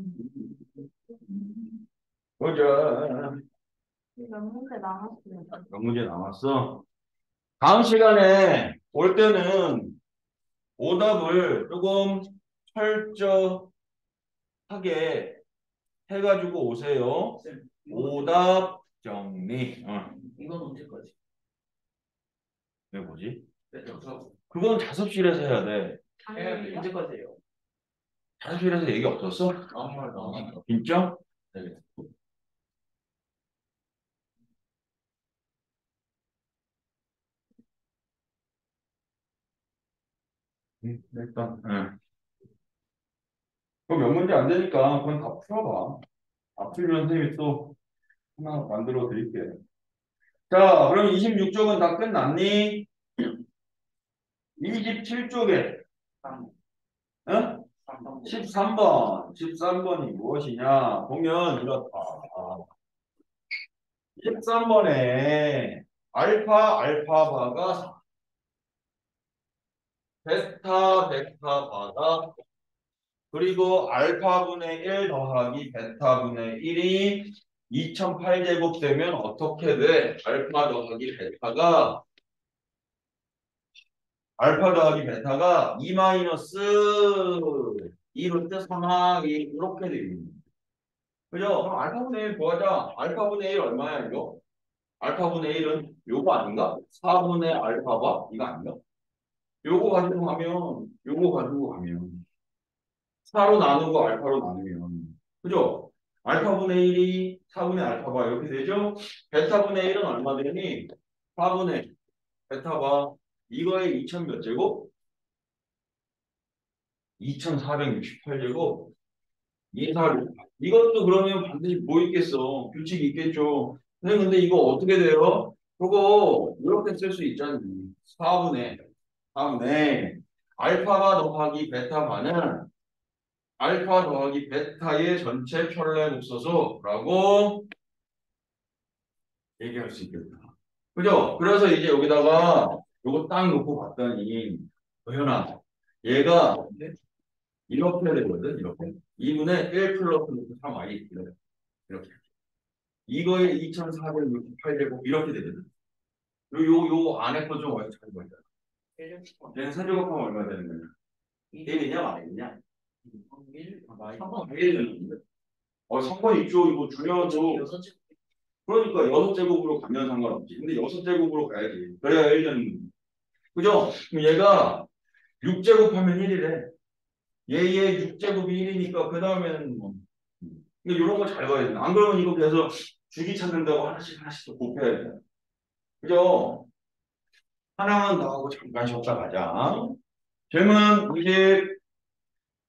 보자. 몇 문제 남았어요. 몇 문제 남았어? 다음 시간에 올 때는 오답을 조금 철저하게 해가지고 오세요. 쌤, 오답 정리. 이건 언제까지? 왜 뭐지? 네, 여기서 그건 자습실에서 해야 돼. 당연히 언제까지 해요? 자습실에서 얘기 없었어? 아무 말도 안 하고. 진짜? 네. 일단. 그럼 몇 문제 안 되니까 그건 다 풀어봐. 다 풀면 선생님이 또 하나 만들어 드릴게요. 자, 그럼 26쪽은 다 끝났니? 27쪽에, 3번. 13번. 13번이 무엇이냐? 보면 이렇다. 13번에 알파바가 베타바가 그리고 알파분의 1 더하기 베타분의 1이 2008제곱 되면 어떻게 돼? 알파 더하기 베타가 2 마이너스 2루트 3하기 이렇게 돼 있는 거예요. 그죠? 그럼 알파분의 1 구하자. 알파분의 1 얼마야 이거? 알파분의 1은 요거 아닌가? 4분의 알파바 이거 아닌가? 요거 가지고 가면 4로 나누고 알파로 나누면 그죠? 알파분의 1이 4분의 알파바 이렇게 되죠? 베타분의 1은 얼마 되니? 4분의 베타바 이거의 2000 몇 제곱? 2468제곱 246 이것도 그러면 반드시 뭐 있겠어? 규칙이 있겠죠. 근데 이거 어떻게 돼요? 그거 이렇게 쓸 수 있잖니. 4분의 알파가 더하기 베타바는 알파 더하기 베타의 전체 편래 목소수라고 얘기할 수 있겠다. 그죠? 그래서 이제 여기다가 요거 딱 놓고 봤더니 현아 얘가 이렇게 되거든. 이렇게 2분의 1 플러스 3i 이렇게 이거에 2468제곱 이렇게 되거든. 요 안에 거 좀 와서 잘 보자. 얘는 세제곱하면 얼마 되는 거냐? 1이냐 말이냐? 1, 1은 성건 있죠. 이거 중요하죠. 그러니까 6제곱으로 가면 상관없지. 근데 6제곱으로 가야지. 그래야 1 되는 거지. 그죠? 그럼 얘가 6제곱하면 1이래. 얘의 6제곱이 1이니까 그 다음에는 뭐 이런 거 잘 봐야 돼. 안 그러면 이거 계속 주기 찾는다고 하나씩 더 곱해야 돼. 그죠? 하나만 더 하고 잠깐 쉬었다 가자. 질문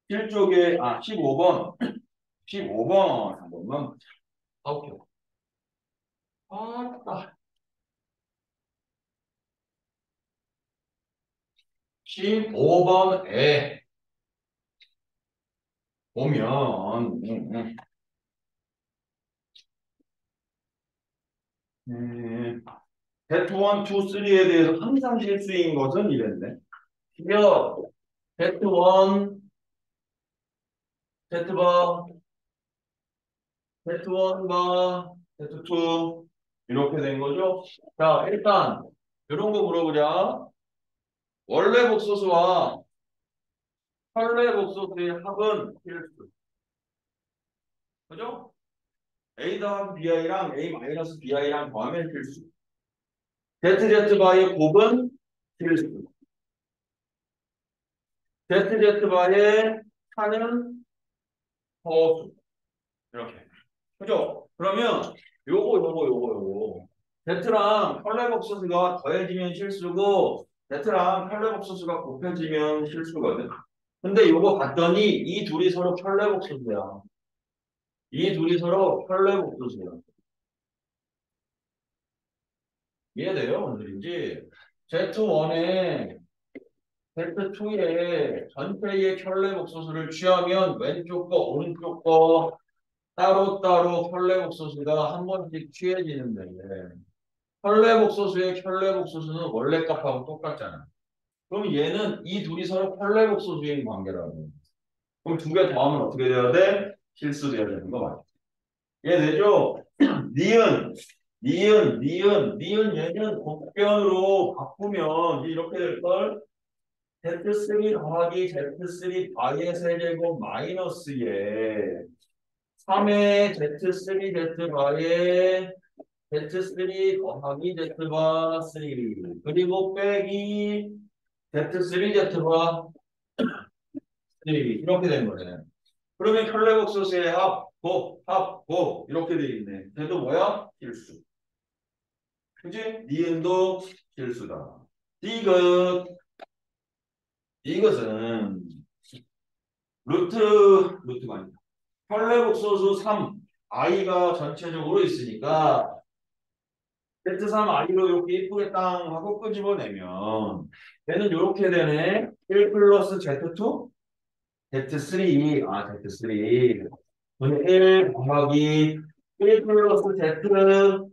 27쪽에 15번 15번 한 번만 오케이. 아따 15번에 보면 Z1, 2, 3에 대해서 항상 실수인 것은 이랬네. 기억 Z1, Z바, Z1바, Z2 이렇게 된 거죠. 자, 일단 이런 거 물어보자. 원래 복소수와 현래 복소수의 합은 필수. 그죠? A 더하기 BI랑 A 마이너스 BI랑 더하면 필수. ZZ바의 곱은 필수. ZZ바의 차는 허수. 이렇게. 그죠? 그러면 요거. Z랑 컬레복소수가 더해지면 실수고 Z랑 컬레복소수가 곱해지면 실수거든. 근데 요거 봤더니 이 둘이 서로 컬레복소수야. 이 둘이 서로 컬레복소수야. 이해돼요? 뭔 소리인지? Z1에 Z2에 전체의 컬레복소수를 취하면 왼쪽 거 오른쪽 거 따로따로 컬레복소수가 한 번씩 취해지는데 컬레복소수의 컬레복소수는 원래 값하고 똑같잖아. 그럼 얘는 이 둘이 서로 컬레복소수인 관계라고. 그럼 두 개 더하면 어떻게 돼야 돼? 실수돼야 되는 거 맞아. 이해되죠? 니은 얘는 곱변으로 바꾸면 이렇게 될걸? Z3 더하기 Z3 바의 세제곱 마이너스에 3의 Z3 Z 바의 Z3 더하기 Z 바 3 그리고 빼기 Z3 Z 바 3 이렇게 된 거네. 그러면 혈내복소수의 합, 이렇게 돼 있네. 걔도 뭐야? 실수. 그지? 니은도 실수다. 이것은 루트가 아니다. 혈내복소수 3, i가 전체적으로 있으니까 Z3 i로 이렇게 이쁘게 땅 하고 끄집어내면 얘는 이렇게 되네. 1 플러스 Z2, Z3 분의 1 더하기 1 플러스 Z3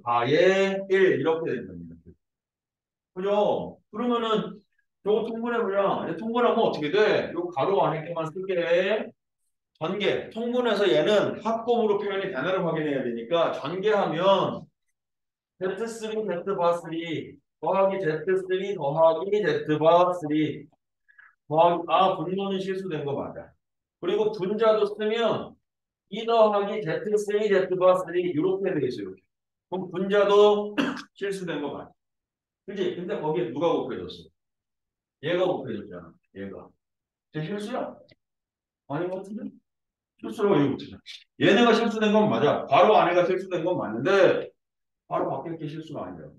바의 1 이렇게 되는 겁니다. 그죠? 그러면은 요거 통분해보자. 통분하면 어떻게 돼? 요 가로 안에 게만 쓸게. 전개. 통분해서 얘는 합곱으로 표현이 되나를 확인해야 되니까 전개하면 Z3 Z바 3 더하기 Z3 더하기 Z바 3 더하기 분모는 실수된 거 맞아. 그리고 분자도 쓰면 2 더하기 Z3 Z바 3 이렇게 돼 있어요. 이렇게. 그럼 분자도 실수된 거 맞아. 그지? 근데 거기에 누가 곱해졌어? 얘가 곱해졌잖아. 얘가. 쟤 실수야? 아닌 것 같은데? 실수라고 얘기 못하잖아. 얘네가 실수된 건 맞아. 바로 안에가 실수된 건 맞는데 바로 밖에 게 실수가 아니야.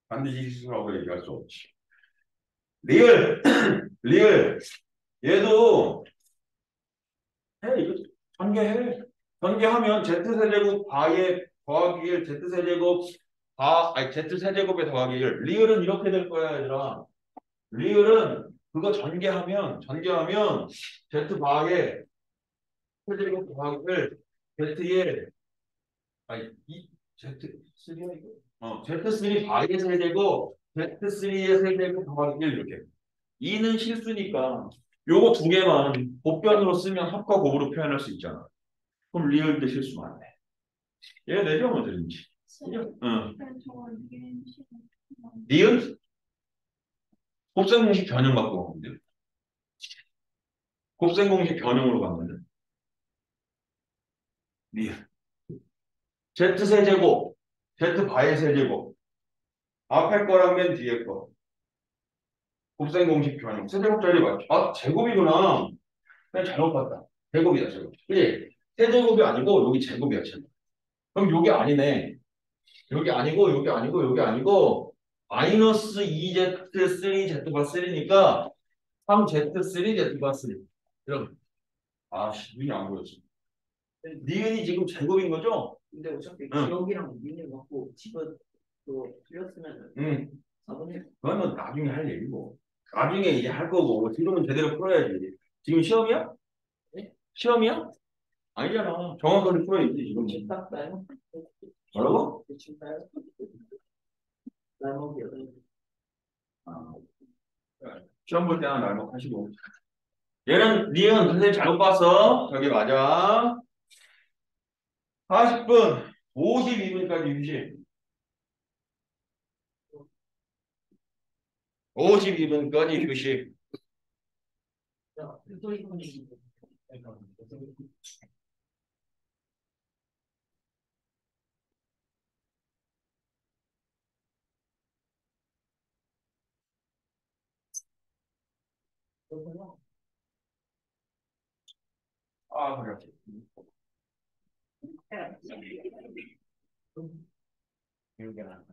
반드시 실수라고 얘기할 수 없지. 리을, 리을. 얘도 해. 이거 전개해. 전개하면 Z세제곱 바에 더하기 1, Z세제곱 Z세제곱에 더하기 1. 리을은 이렇게 될 거야, 얘들아. 리을은 그거 전개하면 Z 바에 세제곱 더하기 1, Z에 이 Z3야 이거? Z3 바의 세제곱 Z3의 세제곱 더하기 1 이렇게. 2는 실수니까 요거 두 개만 곱변으로 쓰면 합과 곱으로 표현할 수 있잖아. 그럼 리을인데 실수가 안 돼. 얘 내죠 뭐든지. 응. 리을? 곱셈 공식 변형 갖고 가면 돼요. 곱셈 공식 변형으로 가면 리을. Z 세제곱, Z 바의 세제곱. 앞에 거랑 맨 뒤에 거. 곱셈 공식 변형. 세제곱짜리 맞죠? 제곱이구나. 그냥 잘못 봤다. 제곱이다, 제곱. 그치? 세제곱이 아니고 여기 제곱이야, 제곱. 그럼 여기 아니네. 여기 아니고 여기 아니고 마이너스 2Z3 Z바 3니까 3Z3 Z바 3 이런. 눈이 안 보였어. 니은이 지금 제곱인 거죠? 근데 어차피 응. 기억이랑 민을 갖고 집어 또 틀렸으면 응. 4분의 그거는 나중에 할 얘기고. 나중에 이제 할 거고 지금은 제대로 풀어야지. 지금 시험이야? 네? 시험이야? 아니잖아. 정확하게 풀어야지 지금. 집 닦아요? 뭐라고? 집 닦아요? 날먹이요. 아, 시험 볼 때는 말먹하시고. 얘는 니은 선생님 잘못 봤어. 저기 맞아. 40분, 52분까지 휴식. 52분까지 휴식. 야, 또 이분이 그렇군요. 아, 그렇지. 이렇게 나.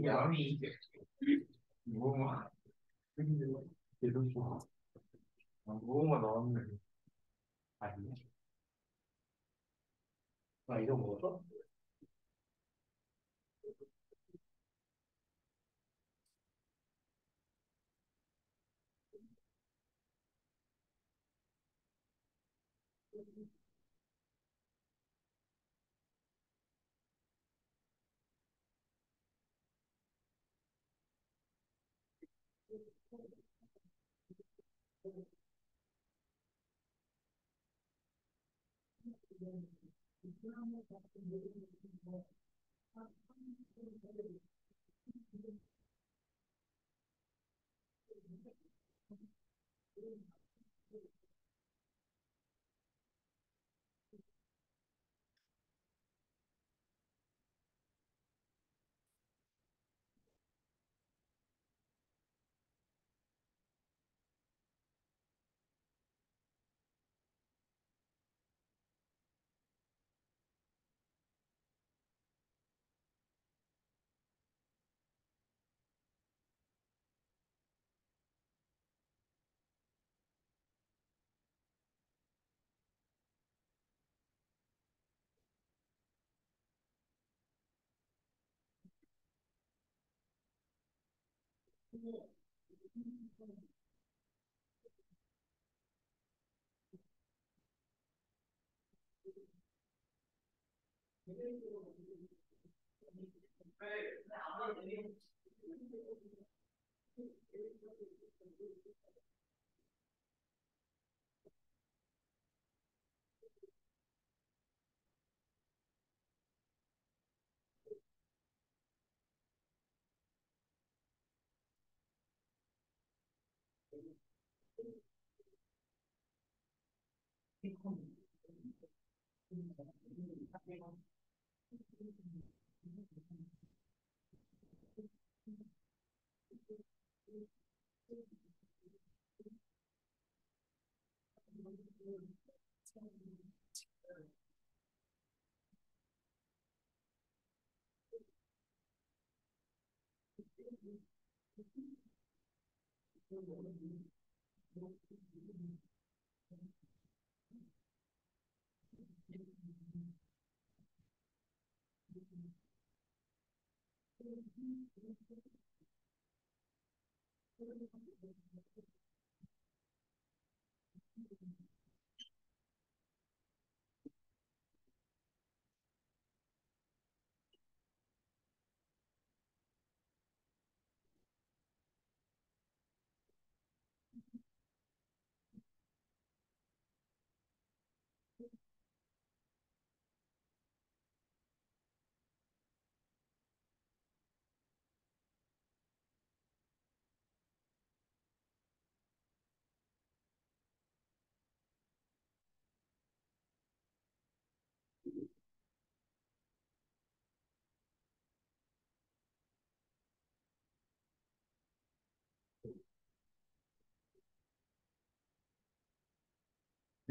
양이 무궁화 계속 무궁화 나왔네. 아니야? 나 이거 먹었어?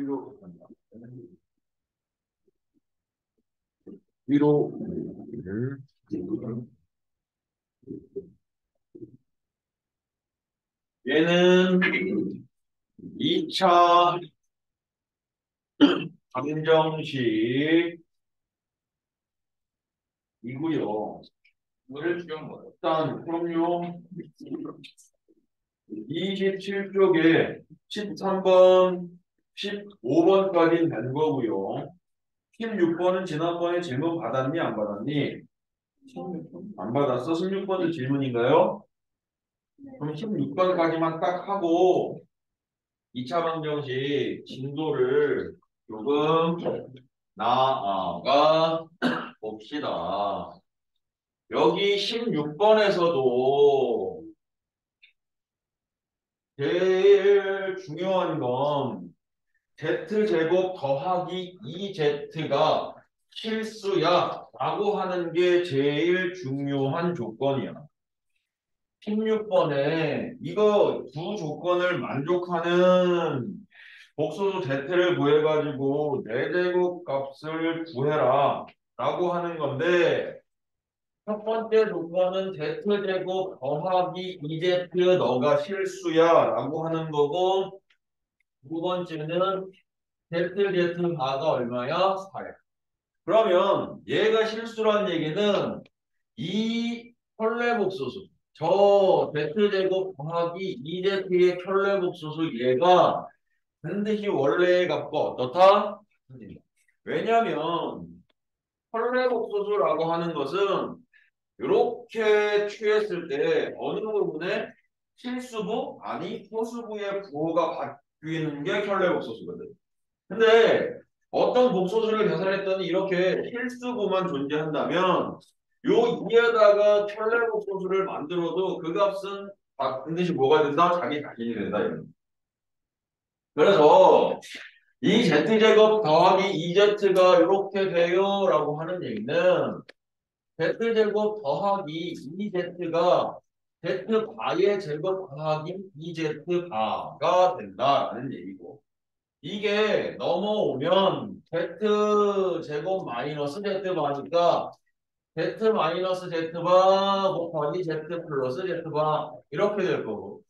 위로 간다. 위로. 얘는 2차 방정식이고요. 물을 주면 뭐예요? 일단 그럼요. 27쪽에 13번, 15번까지 된 거고요. 16번은 지난번에 질문 받았니? 안 받았니? 안 받았어? 16번도 질문인가요? 그럼 16번까지만 딱 하고 2차 방정식 진도를 조금 나아가 봅시다. 여기 16번에서도 제일 중요한 건 Z제곱 더하기 2Z가 실수야 라고 하는 게 제일 중요한 조건이야. 16번에 이거 두 조건을 만족하는 복소수 Z를 구해가지고 4제곱 값을 구해라 라고 하는 건데 첫 번째 조건은 Z제곱 더하기 2Z 너가 실수야 라고 하는 거고 두 번째는 ZZ바가 얼마야? 4야. 그러면 얘가 실수란 얘기는 이 켤레복소수 저 Z제곱 더하기 2Z의 켤레복소수 얘가 반드시 원래의 값과 어떻다? 왜냐하면 켤레복소수라고 하는 것은 이렇게 취했을 때 어느 부분에 실수부 아니 소수부의 부호가 바뀌는 게 켤레복소수거든. 근데 어떤 복소수를 계산했더니 이렇게 실수부만 존재한다면 요 2에다가 켤레복소수를 만들어도 그 값은 반드시 뭐가 된다? 자기 자신이 된다. 이런. 그래서 이 Z제곱 더하기 2Z가 이렇게 돼요 라고 하는 얘기는 Z제곱 더하기 2Z가 Z바의 제곱 더하기 2Z바가 된다라는 얘기고 이게 넘어오면 Z제곱 마이너스 Z바니까 Z 마이너스 Z바 곱하기 Z 플러스 Z바 이렇게 될 거고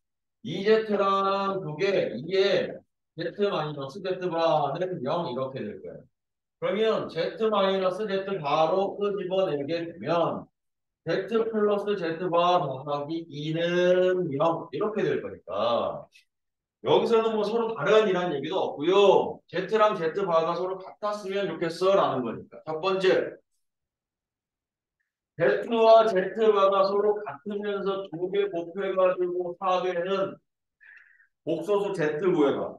2Z랑 두개 이게 Z 마이너스 Z바는 0 이렇게 될 거예요. 그러면 Z 마이너스 Z바로 끄집어내게 되면 Z 플러스 Z바 더하기 2는 0 이렇게 될 거니까 여기서는 뭐 서로 다른이라는 얘기도 없고요. Z랑 Z바가 서로 같았으면 좋겠어 라는 거니까 첫 번째 Z와 Z바가 서로 같으면서 두 개 곱해가지고 4배는 복소수 Z 구해봐.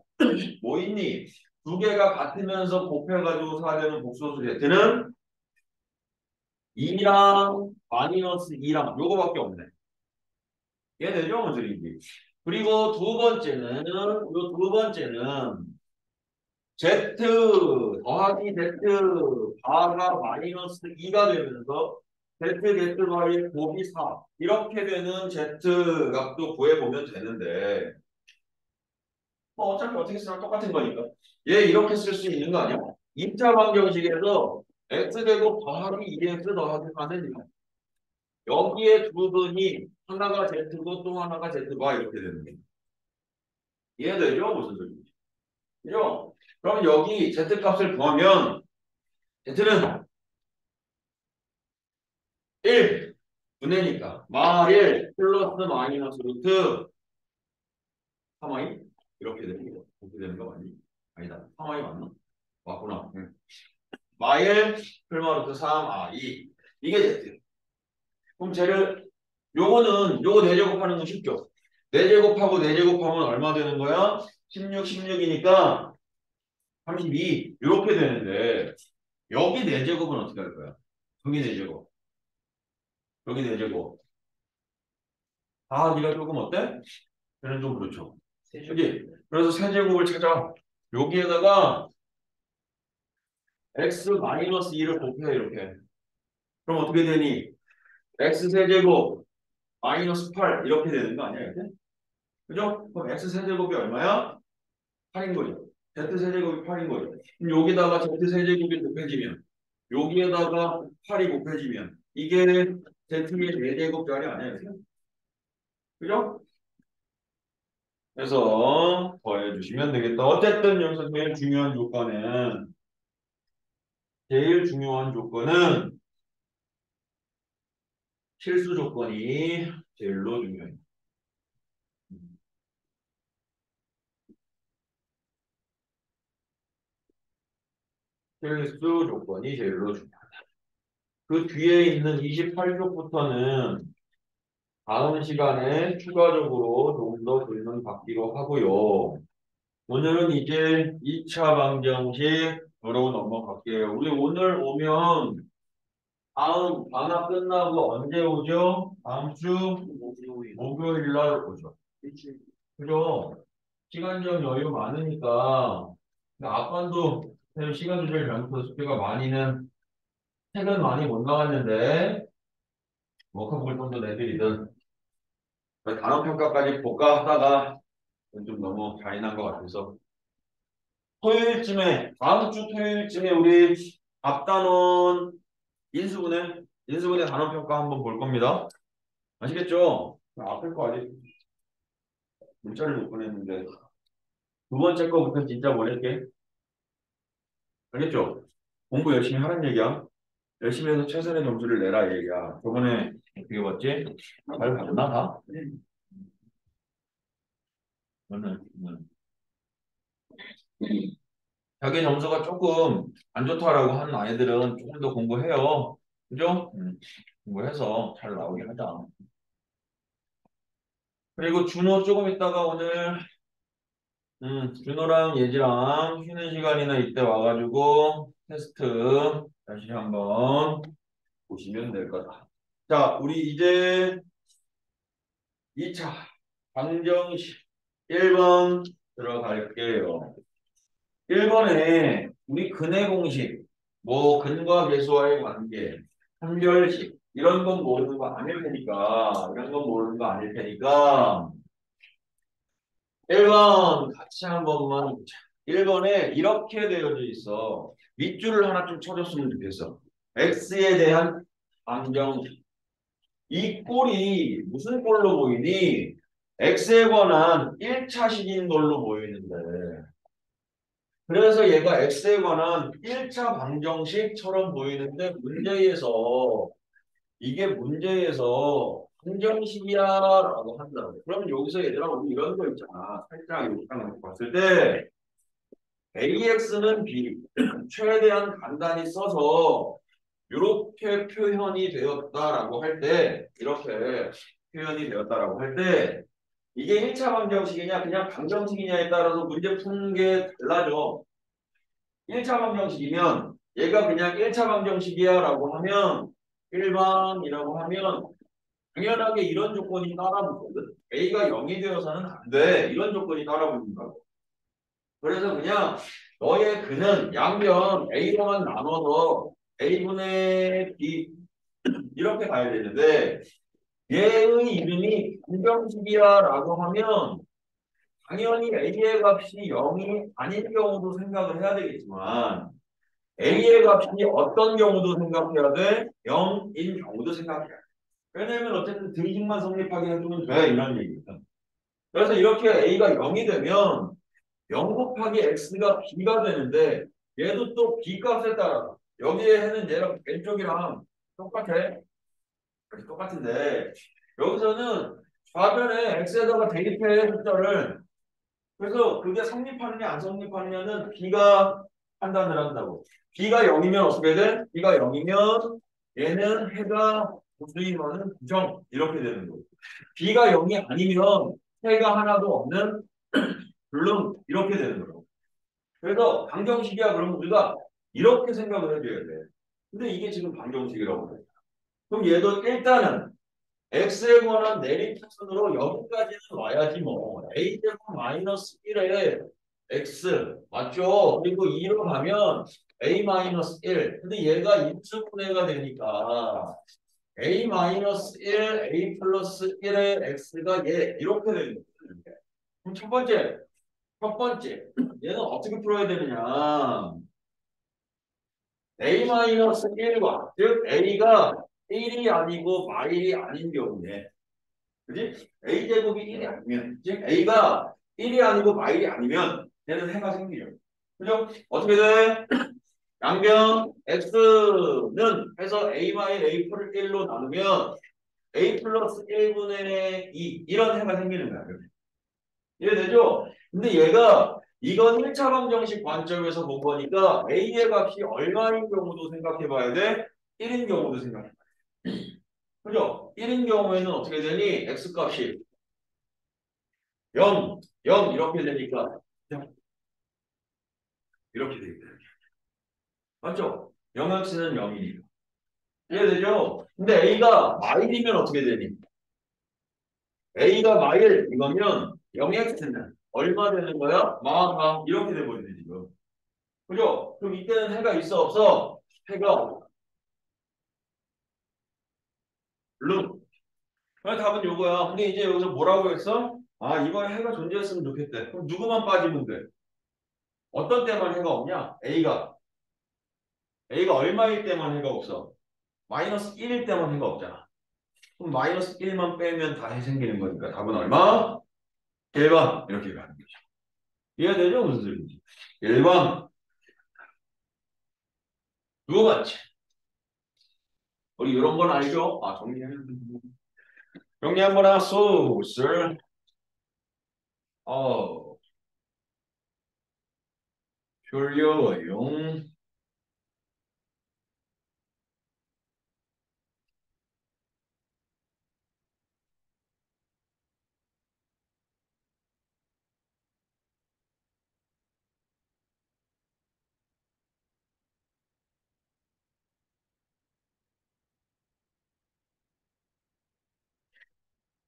뭐 있니? 두 개가 같으면서 곱해가지고 4배는 복소수 Z는 2랑 마이너스 2랑 요거밖에 없네. 얘네죠, 무슨인지. 그리고 두 번째는 요 두 번째는 Z 더하기 Z 바가 마이너스 2가 되면서 ZZ바의 곱이 4 이렇게 되는 Z 값도 구해보면 되는데 뭐 어차피 어떻게 쓰면 똑같은 거니까 얘 이렇게 쓸 수 있는 거 아니야? 2차 방정식에서 X제곱 더하기 2X 더하기 4는 여기에 두 분이 하나가 Z고 또 하나가 Z바 이렇게 되는 거예요. 이해되죠? 무슨 소리인지. 그죠? 그럼 여기 Z값을 구하면 Z는 1 분해니까 마1 플러스 마이너스 루트 3i 이렇게 되는 거 이렇게 되는 거 맞니? 아니다 3i 맞나? 맞구나. 응. 마1 플마 루트 3i 이게 Z. 그럼 쟤를 요거는 요거 4제곱하는 건 쉽죠? 4제곱하고 4제곱하면 얼마 되는 거야? 16, 16이니까 32 이렇게 되는데 여기 4제곱은 어떻게 할 거야? 여기 4제곱 여기 4제곱 아 네가 조금 어때? 얘는 좀 그렇죠. 그지? 그래서 세제곱을 찾아. 여기에다가 x 마이너스 2를 곱해 이렇게. 그럼 어떻게 되니? x 세제곱 마이너스 8 이렇게 되는 거 아니야 이렇게? 그죠? 그럼 x 세제곱이 얼마야? 8인 거죠. z 세제곱이 8인 거죠. 그럼 여기다가 z 세제곱이 곱해지면 여기에다가 8이 곱해지면 이게 z의 4제곱짜리 아니야 이렇게? 그죠? 그래서 더해주시면 되겠다. 어쨌든 여기서 제일 중요한 조건은 제일 중요한 조건은 실수 조건이 제일로 중요해요. 필수 조건이 제일로 중요하다. 그 뒤에 있는 28쪽부터는 다음 시간에 추가적으로 조금 더 질문 받기로 하고요. 오늘은 이제 2차 방정식으로 넘어갈게요. 우리 오늘 오면 다음 방학 끝나고 언제 오죠? 다음 주 목요일 날 오죠. 그죠? 시간적 여유 많으니까 아빠도 시간 조절 잘못해서 숙제가 많이는 책은 많이 못 나갔는데 워크북을 좀 더 내드리든 단어 평가까지 볼까 하다가 좀 너무 잔인한 것 같아서 토요일쯤에 다음 주 토요일쯤에 우리 앞단원 인수분해 단어 평가 한번 볼 겁니다. 아시겠죠? 앞에 거 아직 문자를 못 보냈는데 두 번째 거부터 진짜 보낼게. 알겠죠? 공부 열심히 하는 얘기야. 열심히 해서 최선의 점수를 내라 이 얘기야. 저번에 어떻게 봤지? 잘 봤나 다? 저는 자기 점수가 조금 안 좋다라고 하는 아이들은 조금 더 공부해요. 그죠? 공부해서 잘 나오게 하자. 그리고 준호 조금 있다가 오늘 준호랑 예지랑 쉬는 시간이나 이때 와가지고 테스트 다시 한번 보시면 될 거다. 자, 우리 이제 2차 방정식 1번 들어갈게요. 1번에 우리 근의 공식, 뭐 근과 계수와의 관계, 한별식 이런 건 모르는 거 아닐 테니까 이런 건 모르는 거 아닐 테니까 1번 같이 한 번만 보자. 1번에 이렇게 되어져 있어. 밑줄을 하나 좀 쳐줬으면 좋겠어. x에 대한 방정식. 이 꼴이 무슨 꼴로 보이니? x에 관한 1차식인 걸로 보이는데 그래서 얘가 x에 관한 1차 방정식처럼 보이는데 문제에서 방정식이야라고 한다고. 그러면 여기서 얘들아 우리 이런 거 있잖아. 살짝 이렇게 봤을 때 AX는 B 최대한 간단히 써서 이렇게 표현이 되었다라고 할 때 이렇게 표현이 되었다라고 할 때 이게 1차 방정식이냐 그냥 방정식이냐에 따라서 문제 푸는 게 달라져. 1차 방정식이면 얘가 그냥 1차 방정식이야 라고 하면 1번이라고 하면 당연하게 이런 조건이 따라붙거든. A가 0이 되어서는 안 돼. 이런 조건이 따라붙는다고. 그래서 그냥 너의 근은 양변 A로만 나눠서 A분의 B 이렇게 가야 되는데 얘의 이름이 방정식이야 라고 하면 당연히 A의 값이 0이 아닌 경우도 생각을 해야 되겠지만 A의 값이 어떤 경우도 생각해야 돼? 0인 경우도 생각해야 돼. 왜냐면 어쨌든 등식만 성립하게 해주면 돼. 이런 얘기거든. 그래서 이렇게 A가 0이 되면 0 곱하기 X가 B가 되는데 얘도 또 B 값에 따라 여기에 해는 얘랑 왼쪽이랑 똑같아. 똑같은데 여기서는 좌변에 X에다가 대입해 숫자를 그래서 그게 성립하느냐 안 성립하느냐는 B가 판단을 한다고. B가 0이면 어떻게 돼? B가 0이면 얘는 해가 부수이면은 부정 이렇게 되는 거고. B가 0이 아니면 해가 하나도 없는 불능 이렇게 되는 거고. 그래서 방정식이야 그러면 우리가 이렇게 생각을 해줘야 돼. 근데 이게 지금 방정식이라고 해. 그럼 얘도 일단은 x에 관한 내림차순으로 여기까지는 와야지 뭐. a제곱 마이너스 1에 x 맞죠? 그리고 2로 가면 a 마이너스 1. 근데 얘가 인수분해가 되니까 a 마이너스 1, a 플러스 1의 x가 얘 이렇게 되는 거예요. 그럼 첫 번째 얘는 어떻게 풀어야 되느냐? a 마이너스 1과 즉 a가 1이 아니고 마일이 아닌 경우에 그지? a제곱이 1이 아니면 즉 a가 1이 아니고 마일이 아니면 얘는 해가 생기죠. 그죠? 어떻게 돼? 양변 x는 해서 a-a 풀을 1로 나누면 a 플러스 1분의 2 이런 해가 생기는 거야. 이해되죠? 근데 얘가 이건 1차 방정식 관점에서 본 거니까 a의 값이 얼마인 경우도 생각해 봐야 돼. 1인 경우도 생각해 봐야 돼. 그죠? 1인 경우에는 어떻게 되니? x 값이 0, 0 이렇게 되니까 이렇게 되겠다. 맞죠? 0x는 0이니까. 이해되죠? 근데 a가 마일이면 어떻게 되니? a가 마일 이거면 0x는 얼마 되는 거야? 마하 이렇게 돼버리네 지금. 그죠? 그럼 이때는 해가 있어 없어? 해가 없어. 룸. 그럼 답은 요거야. 근데 이제 여기서 뭐라고 했어? 아 이번에 해가 존재했으면 좋겠대. 그럼 누구만 빠지면 돼? 어떤 때만 해가 없냐? A가 얼마일 때만 해가 없어? 마이너스 1일 때만 해가 없잖아. 그럼 마이너스 1만 빼면 다 해 생기는 거니까 답은 얼마? 1번 이렇게 가는 거죠. 이해되죠? 무슨 소리인지. 1번 두 번째. 우리 이런 건 알죠? 아 정리 한번 하소. 술. 어 졸려용.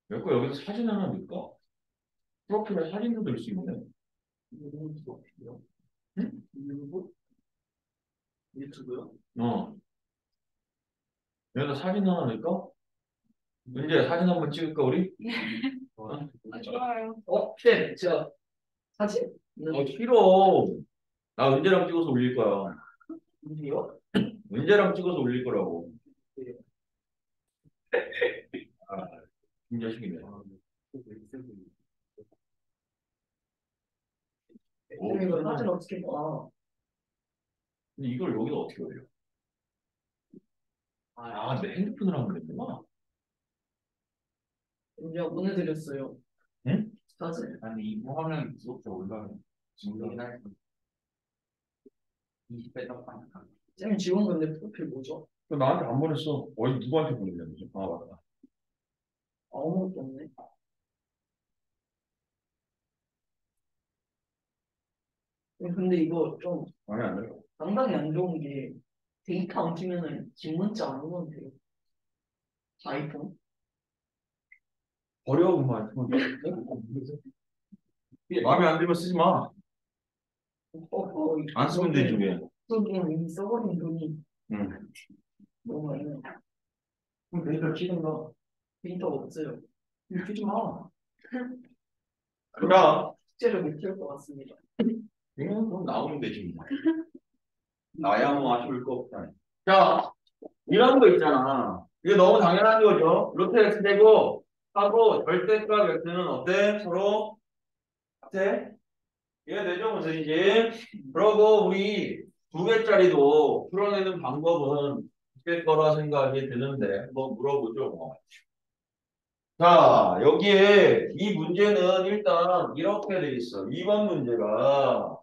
몇 거 여기서 사진 하나 넣을까? 프로필에 사진도 넣을 수 있네. 응? 유튜브요? 어. 여기다 사진 하나 넣을까? 은재 사진 한번 찍을까 우리? 어? 좋아요. 네, 제가 사진? 싫어. 나 은재랑 찍어서 올릴 거야. 어디요? 은재랑 찍어서 올릴 거라고. 아, 이 자식이네. 이거 사진 어떻게 봐? 근데 이걸 여기다 어떻게 올려? 아, 내 핸드폰으로 하면 되구나. 이제 보내드렸어요. 응? 사진. 아니 이거 하면 이렇게 올라가면 지금 할 20배 더 많다. 쌤 지원 근데 프로필 뭐죠? 너 나한테 안 보냈어. 어디 누구한테 보냈냐면서. 아, 맞다. 아무것도 없네. 근데 이거 좀 아니, 안 돼. 상당히 안 좋은 게 데이터 안 주면은 집 문자 안 오면 돼요. 아이폰? 버려, 그만. 마음에 안 들면 쓰지 마. 안 쓰면 되지, 왜. 속에 이미 써버린 돈이 응. 너무 많아요. 그럼 데이터 치든가. 데이터 없어요. 쓰지 마. 그럼, 숙제를 못 할 것 같습니다. 이건 그럼 나오면 되지. 뭐. 나야 뭐 아쉬울 거 없다. 자, 이런 거 있잖아. 이게 너무 당연한 거죠. 루트 x 되고 하고 절대값 x는 어때? 서로 같아? 이해되죠? 무슨 이제 그러고 우리 두 개짜리도 풀어내는 방법은 있을 거라 생각이 드는데 한번 물어보죠. 뭐. 자, 여기에 이 문제는 일단 이렇게 돼 있어. 2번 문제가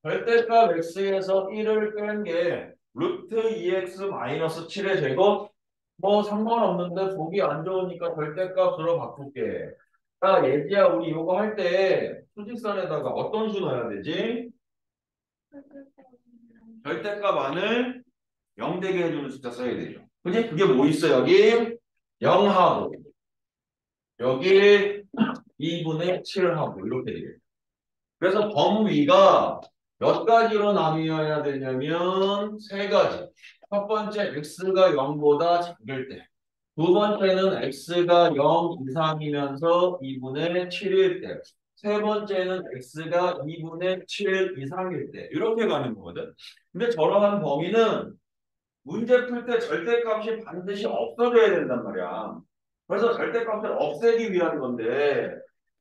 절대값 x에서 1을 뺀 게 루트 2x 마이너스 7의 제곱 뭐 상관없는데 보기 안 좋으니까 절대값으로 바꿀게. 자, 예지야 우리 이거 할 때 수직선에다가 어떤 수 넣어야 되지? 절대값 안을 0 되게 해주는 숫자 써야 되죠. 그지? 그게 뭐 있어 여기? 0하고 여기 2분의 7하고 이렇게 되겠죠. 그래서 범위가 몇 가지로 나뉘어야 되냐면 세 가지. 첫 번째 x가 0보다 작을 때. 두 번째는 x가 0 이상이면서 2분의 7일 때. 세 번째는 x가 2분의 7 이상일 때. 이렇게 가는 거거든. 근데 저러한 범위는 문제 풀 때 절대값이 반드시 없어져야 된단 말이야. 그래서 절대값을 없애기 위한 건데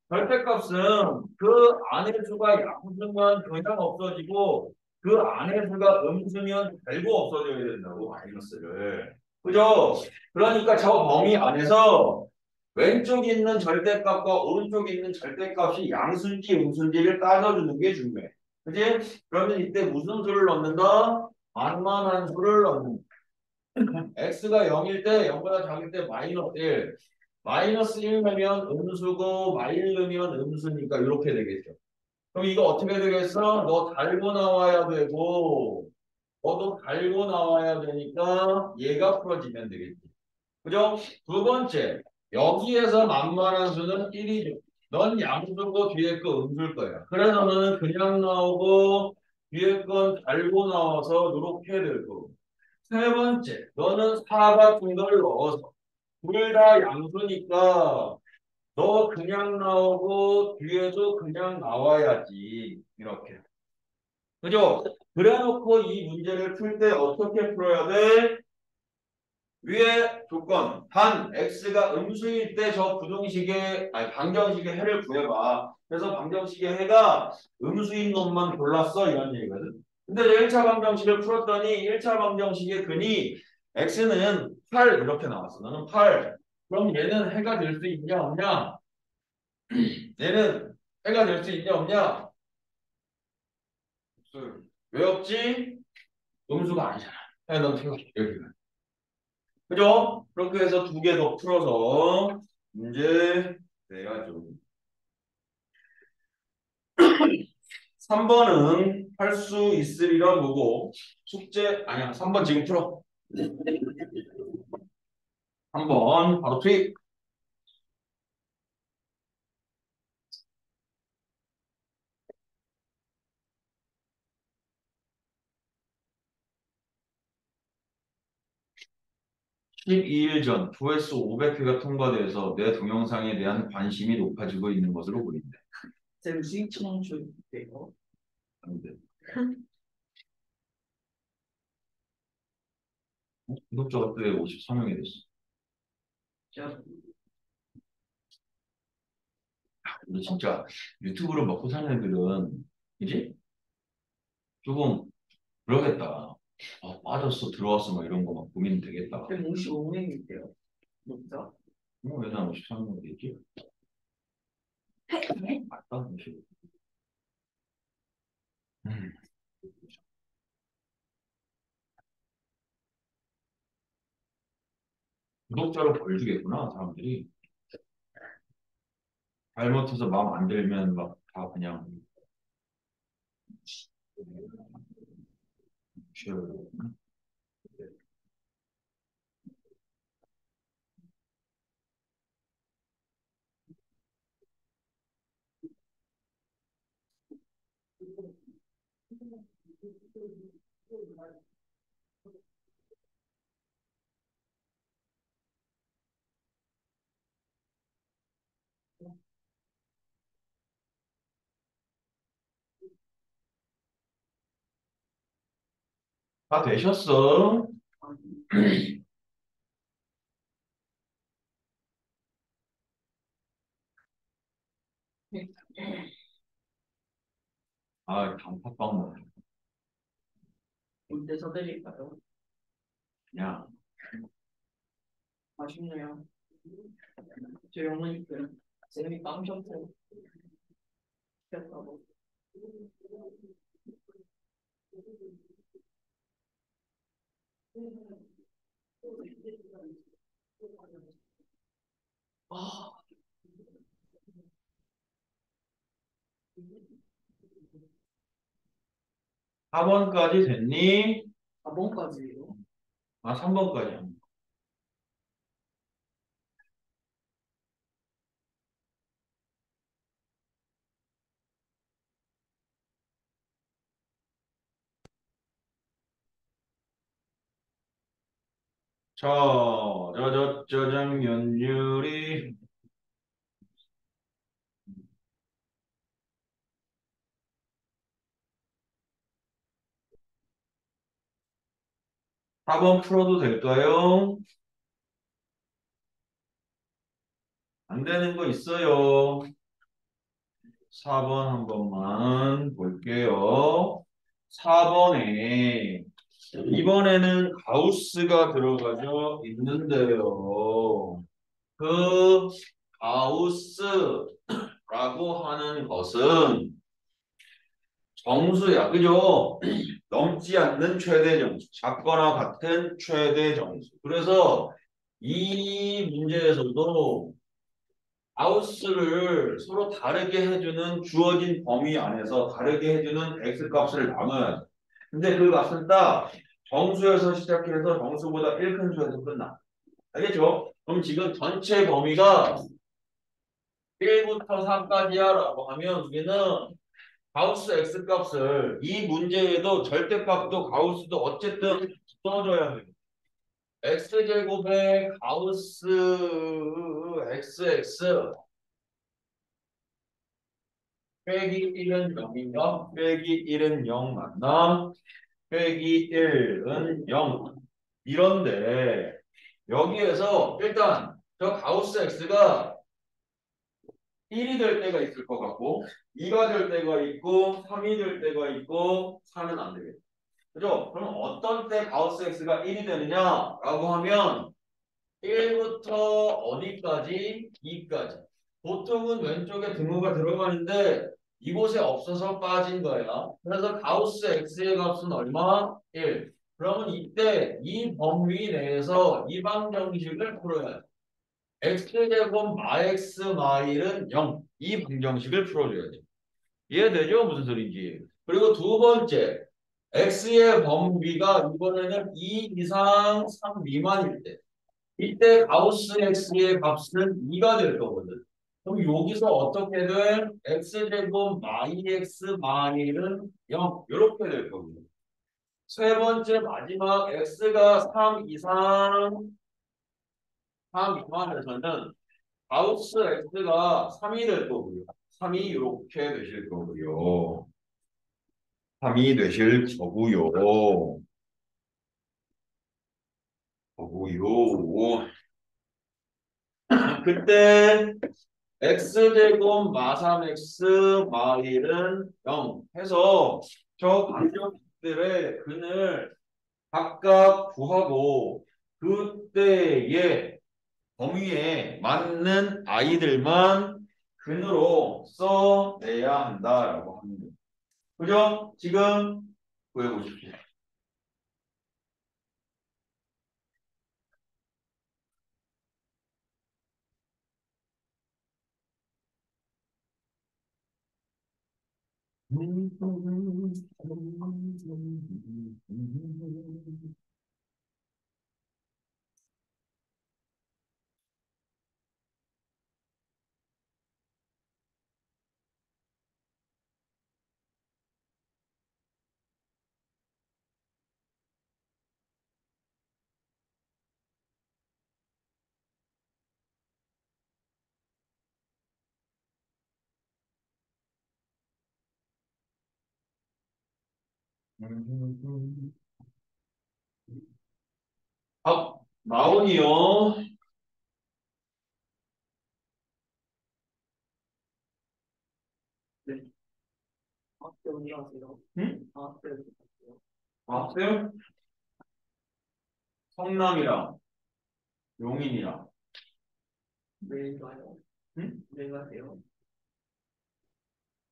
절대값은 그 안의 수가 양수면 그냥 없어지고 그 안에 수가 음수면 결국 없어져야 된다고 마이너스를. 그죠? 그러니까 저 범위 안에서 왼쪽에 있는 절대값과 오른쪽에 있는 절대값이 양수인지 음수인지를 따져주는 게 중요해. 그지? 그러면 이때 무슨 수를 넣는다? 만만한 수를 넣는다. x가 0일 때 0보다 작을 때 마이너스 1. 마이너스 1이면 음수고 마이너면 음수니까 이렇게 되겠죠. 그럼 이거 어떻게 되겠어? 너 달고 나와야 되고 너도 달고 나와야 되니까 얘가 풀어지면 되겠지. 그죠? 두 번째, 여기에서 만만한 수는 1이죠. 넌 양수고 뒤에 거 음수일 거야. 그래서 너는 그냥 나오고 뒤에 건 달고 나와서 이렇게 될 거고. 세 번째, 너는 4 같은 걸 넣어서 둘 다 양수니까 너 그냥 나오고 뒤에도 그냥 나와야지. 이렇게. 그죠? 그래 놓고 이 문제를 풀 때 어떻게 풀어야 돼? 위에 조건 단 x가 음수일 때 저 부등식의 아니 방정식의 해를 구해봐. 그래서 방정식의 해가 음수인 놈만 골랐어 이런 얘기거든. 근데 저 1차 방정식을 풀었더니 1차 방정식의 근이 x는 8 이렇게 나왔어. 너는 8. 그럼 얘는 해가 될 수 있냐 없냐? 얘는 해가 될 수 있냐 없냐? 왜 없지? 음수가 아니잖아. 넌 생각해 여기가. 그죠? 그렇게 해서 두 개 더 풀어서 문제 내야죠. 3번은 할 수 있으리라 보고 숙제 아니야 3번 지금 풀어. 3번 바로 투입. 12일 전 조회수 500회가 통과돼서 내 동영상에 대한 관심이 높아지고 있는 것으로 보인다. 쌤 수익 청출인데요. 근데 구독자가 또 54명이 됐어. 저 근데 진짜 유튜브를 먹고 사는 애들은 이제 조금 그러겠다. 아, 빠졌어 들어왔어 막 이런 거 막 고민 되겠다. 155명인데요. 진짜? 왜 나는 53명 되지? 맞다. 55. 음. 구독자로 벌 주겠구나 사람들이. 잘못해서 마음 안 들면 막 다 그냥 쉬어요. 다 되셨어. 아 단팥빵 먹어. 언제 사드릴까요? 그냥 아쉽네요. 저 영어니까 쌤이 빵 셔츠 시켰다고. 아, 4번까지 됐니? 4번까지예요. 아 3번까지야. 자, 짜장면 요리 4번 풀어도 될까요? 안 되는 거 있어요. 4번 한 번만 볼게요. 4번에 이번에는 가우스가 들어가져 있는데요. 그 가우스라고 하는 것은 정수야, 그죠? 넘지 않는 최대 정수, 작거나 같은 최대 정수. 그래서 이 문제에서도 가우스를 서로 다르게 해주는 주어진 범위 안에서 다르게 해주는 x 값을 나눠야 돼. 근데 그 값은 딱 정수에서 시작해서 정수보다 1 큰 수에서 끝나. 알겠죠? 그럼 지금 전체 범위가 1부터 4까지야라고 하면 우리는 가우스 x 값을 이 문제에도 절대값도 가우스도 어쨌든 써줘야 돼. x제곱의 가우스 xx 빼기 1은 0인가? 빼기 1은 0 맞나? 빼기 1은 0. 이런데 여기에서 일단 저 가우스 x가 1이 될 때가 있을 것 같고 2가 될 때가 있고 3이 될 때가 있고 4는 안 되겠다. 그죠? 그럼 어떤 때 가우스 x가 1이 되느냐라고 하면 1부터 어디까지? 2까지. 보통은 왼쪽에 등호가 들어가는데 이곳에 없어서 빠진 거야. 그래서 가우스 x의 값은 얼마? 1. 그러면 이때 이 범위 내에서 이 방정식을 풀어야 돼. x제곱 마x 마일은 0. 이 방정식을 풀어줘야 돼. 이해되죠? 무슨 소리인지. 그리고 두 번째, x의 범위가 이번에는 2 이상 3 미만일 때. 이때 가우스 x의 값은 2가 될 거거든. 그럼 여기서 어떻게 돼? x제곱 마이 x 마일은 0 이렇게 될 거거든. 세 번째 마지막 x가 3 이상 3 미만에서는 가우스 x가 3이 될 거고요. 3이 이렇게 되실 거고요. 3이 되실 거고요. 거고요. 그때 x제곱 마삼x 마일은 0 해서 저 간격들의 근을 각각 구하고 그때의 범위에 맞는 아이들만 근으로 써내야 한다라고 합니다. 그죠? 지금 구해보십시오. 답 나오니요. 네. 학교 안녕하세요. 응? 학교 안녕하세요. 아세요? 성남이랑 용인이랑 매일 가요. 응? 매일 가세요.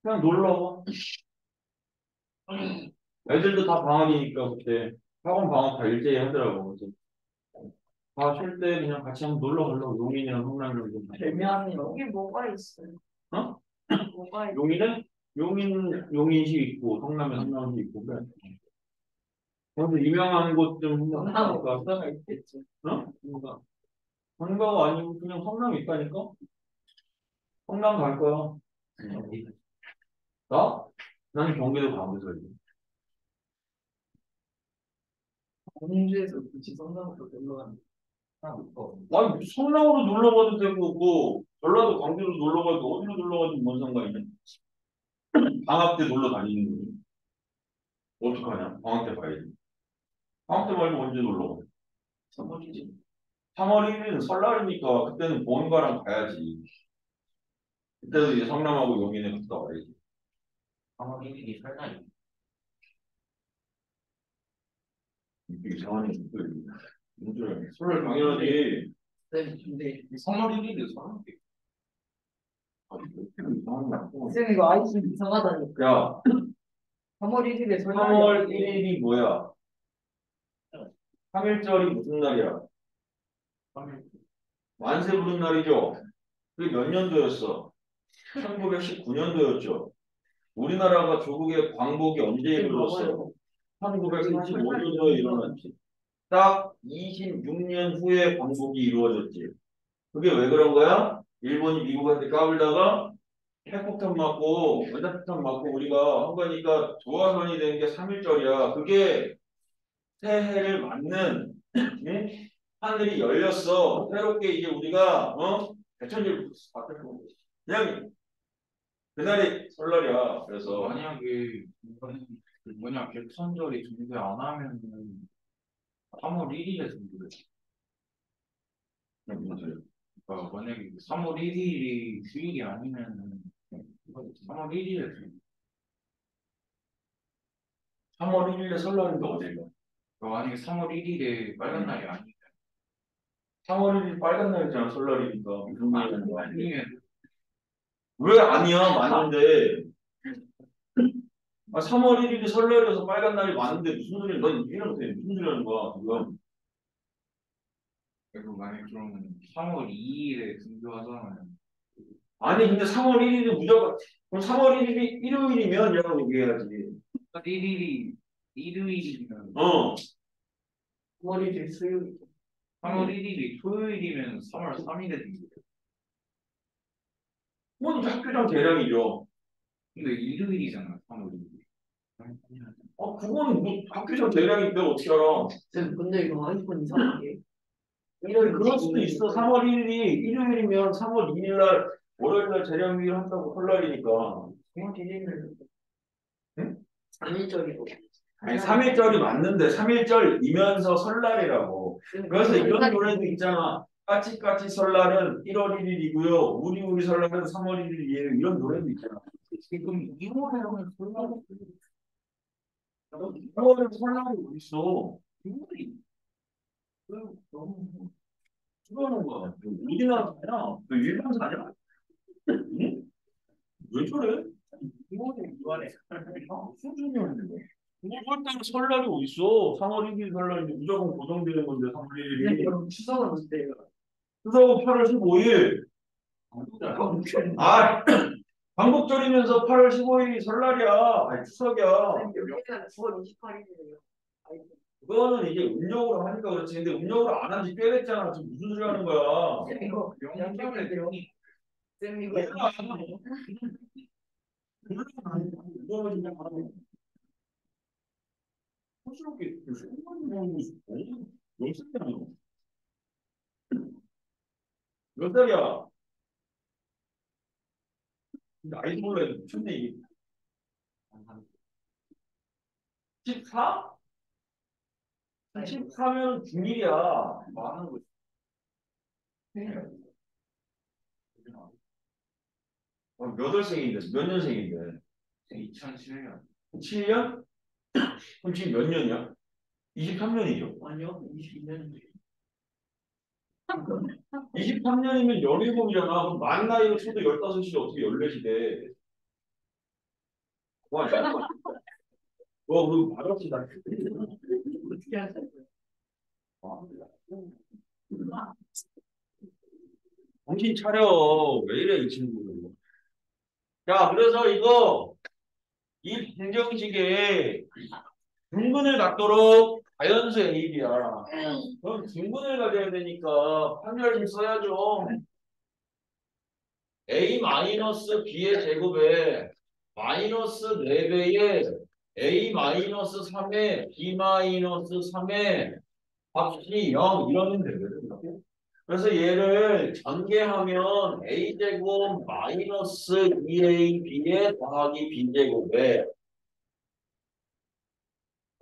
그냥 놀러 와. 애들도 다 방학이니까 그때 학원 방학 다 일제히 하더라고. 그래서 다 쉴 때 그냥 같이 한번 놀러 가려고 용인이랑 성남이랑 좀 가자. 애매하네요. 여기 뭐가 있어요? 어? 뭐가 있 용인은 용인시 있고 성남에 성남시 있고 그래. 거기 유명한 곳 좀 나 생각할까? 뭐가 있겠지. 어? 뭔가. 상가가 아니고 그냥 성남 있다니까? 성남 갈 거야. 나? 나는 경기도 가고 살지. 공주에서 굳이 성남으로 놀러 가는 아니 성남으로 놀러 가도 되고 뭐 전라도 광주로 놀러 가도 어디로 놀러 가도 뭔 상관이냐? 방학 때 놀러 다니는 거지. 어떡하냐? 방학 때 가야지. 방학 때 말고 언제 놀러 가? 저번이지. 3월 1일은 설날이니까 그때는 본가랑 가야지. 그때도 이제 성남하고 용인에 갔다 와야지. 3월 1일이 설날이 이상하네. 소를 당연하지. 네, 근데 3월 1일에 사람 쌤 이거 아이씨 이상하다니까. 야, 3월 1일에 3월 1일이 뭐야? 3일절이 무슨 날이야? 만세 부른 날이죠? 그게 몇 년도였어? 1919년도였죠. 우리나라가 조국의 광복이 언제 이루어졌어? 1945년도에 일어났지. 딱 26년 후에 광복이 이루어졌지. 그게 왜 그런 거야? 일본이 미국한테 까불다가 핵폭탄 맞고 원자폭탄 맞고 우리가 한 거니까 도화선이 된 게 3일절이야. 그게 새해를 맞는 응? 하늘이 열렸어. 새롭게 이제 우리가 대천절 바뀌었고 그냥 그날이 설날이야. 그래서 만약에 뭐냐 백선절이 중대 안 하면은 3월 1일에 중대. 그냥 무슨 소리야? 그러니까 만약에 3월 1일이 휴일이 아니면은 3월 1일에 중대. 3월 1일에 설날인데 어딜가? 만약에 3월 1일에 빨간 날이 아니면 3월 1일 빨간 날이잖아. 설날이니까 무슨 말이야? 아니면 왜 아니야? 맞는데. 3월 1일이 설날이어서 빨간 날이 맞는데 무슨 소리야? 넌 이해를 못해. 무슨 소리 하는 거야, 지금? 그리고 만약에 그러면 3월 2일에 등교하잖아요. 아니, 근데 3월 1일이 무조건, 그럼 3월 1일이 일요일이면 이라고 얘기해야지. 1일이 일요일이면 어. 3월 1일 수요일. 3월 1일이 토요일이면 3월 3일에 등교. 그건 이제 학교장 대량이죠. 근데 일요일이잖아 3월 1일. 그거는 뭐 학교장 대량인데 어떻게 알아? 쌤 근데 이거 아이폰 이상하게. 그럴 수도 있어. 3월 1일이 일요일이면 3월 2일 날, 월요일 날 재량일 한다고 설날이니까. 3월 1일은 응? 3일절이고. 아니, 3일절이 맞는데 3일절이면서 설날이라고. 그래서 이런 노래도 있잖아. 까치까치 설날은 1월 1일이고요. 우리 설날은 3월 1일이에요. 이런 노래도 있잖아. 지금 2월에 하면 설날 2월에 설날이 어디 있어? 2월이 너무 추가하는 거야. 우리나라 사냐? 너 일본 사냐? 응? 왜 저래? 2월에 수준이 없는데. 2월달 설날이 어디 있어? 3월 1일 설날인데 무조건 고정되는 건데 3월 1일이. 그럼 추석은 언제예요? 추석은 8월 15일. 아, 광복절이면서 8월 15일이 설날이야. 아니, 추석이야. 여기는 9월 28일이에요. 그거는 이제 음력으로 하니까 그렇지. 근데 음력으로 안 한 지 꽤 됐잖아. 지금 무슨 소리 하는 거야? 쌤 이거 명절에 명절에 쌤 이거 몰라. 이거는 그냥 호스럽게 몇 살이야? 몇 살이야? 나이도 몰라. 미쳤네. 이게. 14? 14면 중1이야. 많은 거 몇 월생인데? 몇 년생인데? 2007년 7년? 그럼 지금 몇 년이야? 23년이죠. 아니요 22년인데. 23년이면 17이잖아. 그럼 만 나이로 쳐도 15이 어떻게 14이 돼? 와, 잠깐만. 그거 말없이 다. 어떻게 하세요? 정신 차려. 왜 이래, 이 친구. 자, 그래서 이 방정식에 분근을 갖도록 자연수 A이야. 그럼 분근을 가져야 되니까 판별식 써야죠. A-B의 제곱에 마이너스 4배에 A-3에 B-3에 값이 0 이러면 되거든요. 그래서 얘를 전개하면 A제곱 마이너스 2AB에 더하기 B제곱에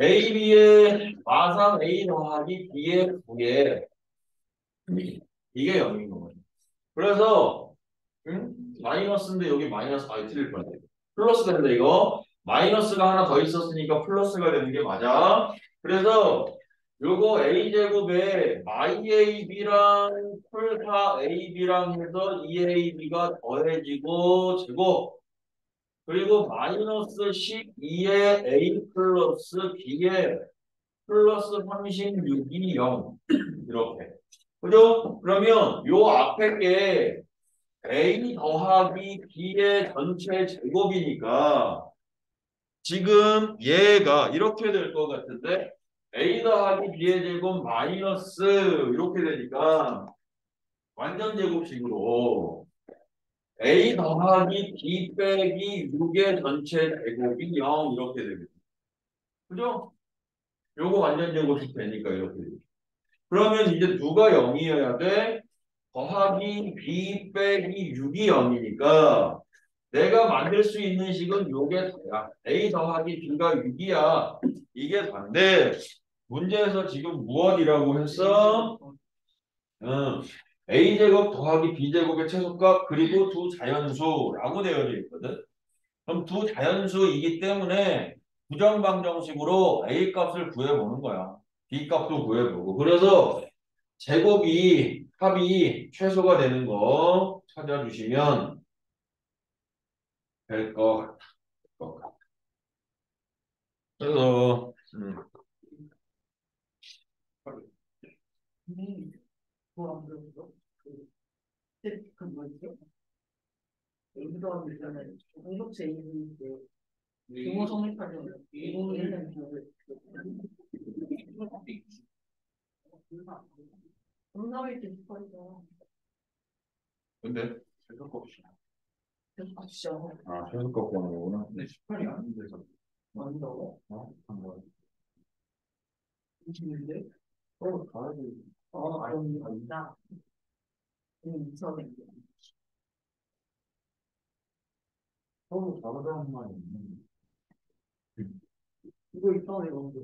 AB의 마상 A 더하기 B의 9에 이게 0인 거예요. 그래서 마이너스인데 여기 마이너스 틀릴 뻔했네. 플러스 된다 이거. 마이너스가 하나 더 있었으니까 플러스가 되는 게 맞아. 그래서 요거 a제곱에 iab랑 풀4 ab랑 해서 2ab가 더해지고 제곱 그리고 마이너스 12에 a 플러스 b에 플러스 36이 0 이렇게 그죠? 그러면 요 앞에 게 a 더하기 b의 전체 제곱이니까 지금 얘가 이렇게 될 것 같은데 a 더하기 b의 제곱 마이너스 이렇게 되니까 완전 제곱식으로 a 더하기 b 빼기 6의 전체 제곱이 0 이렇게 되겠죠. 그죠? 요거 완전 제곱식 되니까 이렇게 되죠. 그러면 이제 누가 0이어야 돼? 더하기 b 빼기 6이 0이니까 내가 만들 수 있는 식은 요게 다야. a 더하기 b가 6이야. 이게 다인데 문제에서 지금 무엇이라고 했어? 응. a제곱 더하기 b제곱의 최소값 그리고 두 자연수라고 되어 있거든. 그럼 두 자연수이기 때문에 부정방정식으로 a 값을 구해보는 거야. b 값도 구해보고. 그래서 제곱이 합이 최소가 되는 거 찾아주시면 될 것 같아. 그래서 뭐안 들었어? 그 뭐였어? 여기도 하면 되잖아요. 공동체 이름인데 규모 성립하려면 이거 얘는 정답일 때 스파이다. 근데 아 진짜 최소 값 구하는 거구나. 근데 18이 아닌데 아니라고? 한번 20인데? 가야 돼. 아니 아니다. 이천에 서로 다르다는 말이 있는데. 이거 이천에 넘겨.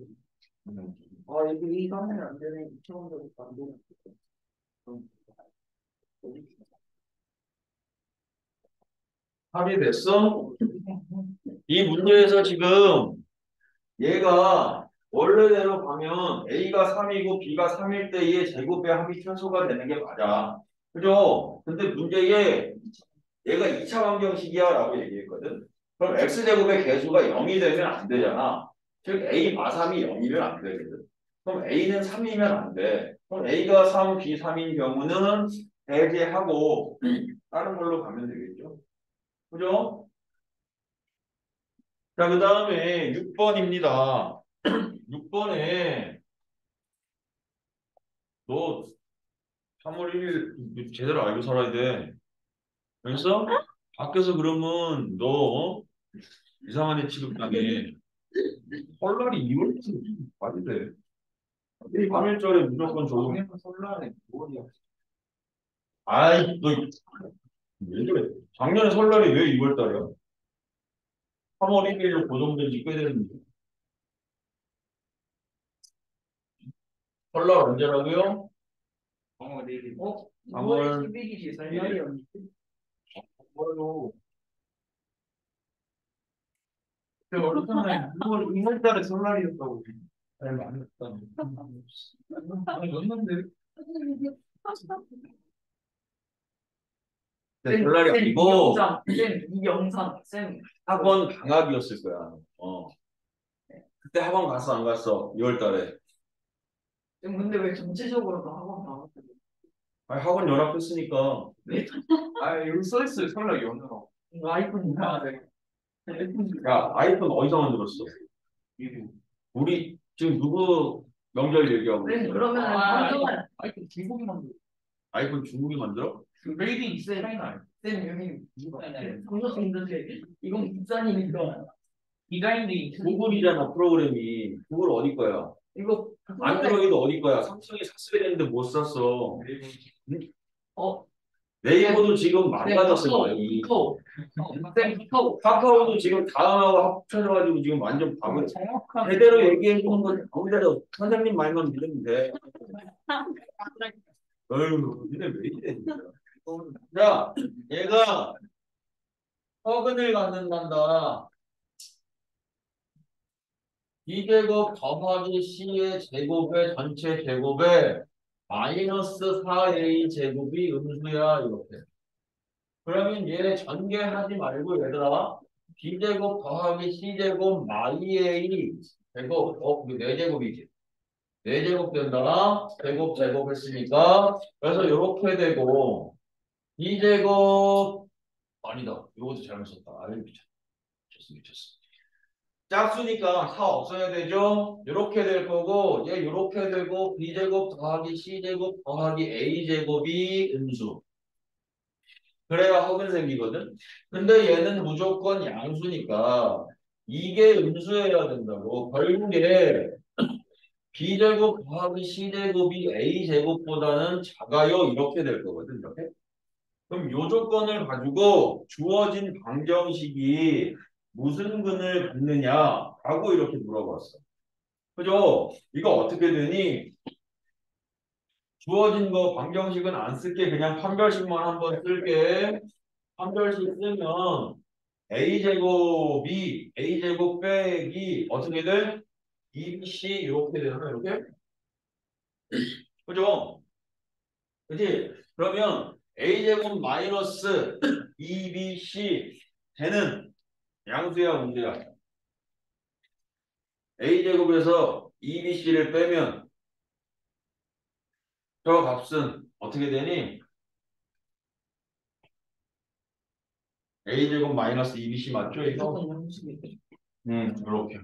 아 이거 이 가면 안 되네. 2,000원짜리 안 되네. 합의됐어? 이 문제에서 지금 얘가 원래대로 가면 A가 3이고 B가 3일 때의 제곱의 합이 최소가 되는 게 맞아. 그죠? 근데 문제에 얘가 2차 방정식이야 라고 얘기했거든. 그럼 X제곱의 개수가 0이 되면 안 되잖아. 즉 A 마삼이 0이면 안 되거든. 그럼 A는 3이면 안 돼. 그럼 A가 3, B 3인 경우는 배제하고 다른 걸로 가면 되겠죠. 그죠? 자, 그 다음에 6번입니다. 6번에 너 3월 1일 제대로 알고 살아야 돼. 알겠어? 밖에서 그러면 너 이상한 애 취급당해. 설날이 2월 말이 돼. 3일절에 무조건 좋은. 작년 설날에 뭐야? 아이, 너 왜 그래? 작년에 설날이 왜 2월 달이야? 3월 1일로 고정된 지 꽤 됐는데. 설날 언제라고요? 내일. 6월 10일이 제 날이었는데. 뭐요? 제가 어렸을 때 6월 달에 설날이었다고. 아니 안 했다. 아니 였는데. 네, 설날이 아니고 이 영상 쌤 학원 방학이었을 거야. 그때 학원 갔어 안 갔어? 2월 달에. 근데 왜 전체적으로 다 학원 나왔어? 아니, 학원 연합했으니까. 여기 써있어요 설날 연으로. 이거 아이폰인가? 네. 야, 아이폰 어디서 만들었어? 이거. 우리 지금 누구 명절 얘기하고 쌤 있어? 그러면 한동안 아이폰 중국이 만들어. 아이폰 중국이 만들어? 그 메이드 인 차이나. 쌤 여기 방송인데 이건 국산이니까 디자인이 구글이잖아 프로그램이. 구글 어디 거야? 이거 안드로이드 어디 거야? 삼성이 샀어야 되는데 못 샀어. 어 네이버도 지금 망가졌을 거야. 카카오도 지금 다음하고 합쳐져가지고 지금 완전 방을 정확한 제대로 얘기해 주는 건 아무데도 선생님 말만 믿으면 돼. 어휴, 니네 왜 이래 진짜. 자, 얘가 허근을 갖는단다. B제곱 더하기 C의 제곱의 전체 제곱에 마이너스 4A 제곱이 음수야 이렇게. 그러면 얘 전개하지 말고 얘들아 B제곱 더하기 C제곱 마이 A 제곱 이게 4제곱이지. 4제곱 된다. 제곱 했으니까 그래서 이렇게 되고 B제곱 아니다. 이것도 잘못 썼다. 아유 미쳤어. 짝수니까 4 없어야 되죠? 이렇게 될 거고 얘 이렇게 되고 B제곱 더하기 C제곱 더하기 A제곱이 음수. 그래야 허근 생기거든. 근데 얘는 무조건 양수니까 이게 음수여야 된다고. 결국에 B제곱 더하기 C제곱이 A제곱보다는 작아요. 이렇게 될 거거든. 이렇게. 그럼 요 조건을 가지고 주어진 방정식이 무슨 근을 갖느냐라고 이렇게 물어봤어. 그죠? 이거 어떻게 되니? 주어진 거 방정식은 안 쓸게. 그냥 판별식만 한번 쓸게. 판별식 쓰면 A제곱 빼기 어떻게 돼? 2BC 이렇게 되나 이렇게? 그죠? 그지? 그러면 A제곱 마이너스 2BC 쟤는 양수야 문제야. A제곱에서 2BC를 빼면 저 값은 어떻게 되니? A제곱 마이너스 2BC 맞죠? 이거? 무조건 양수겠죠. 이렇게.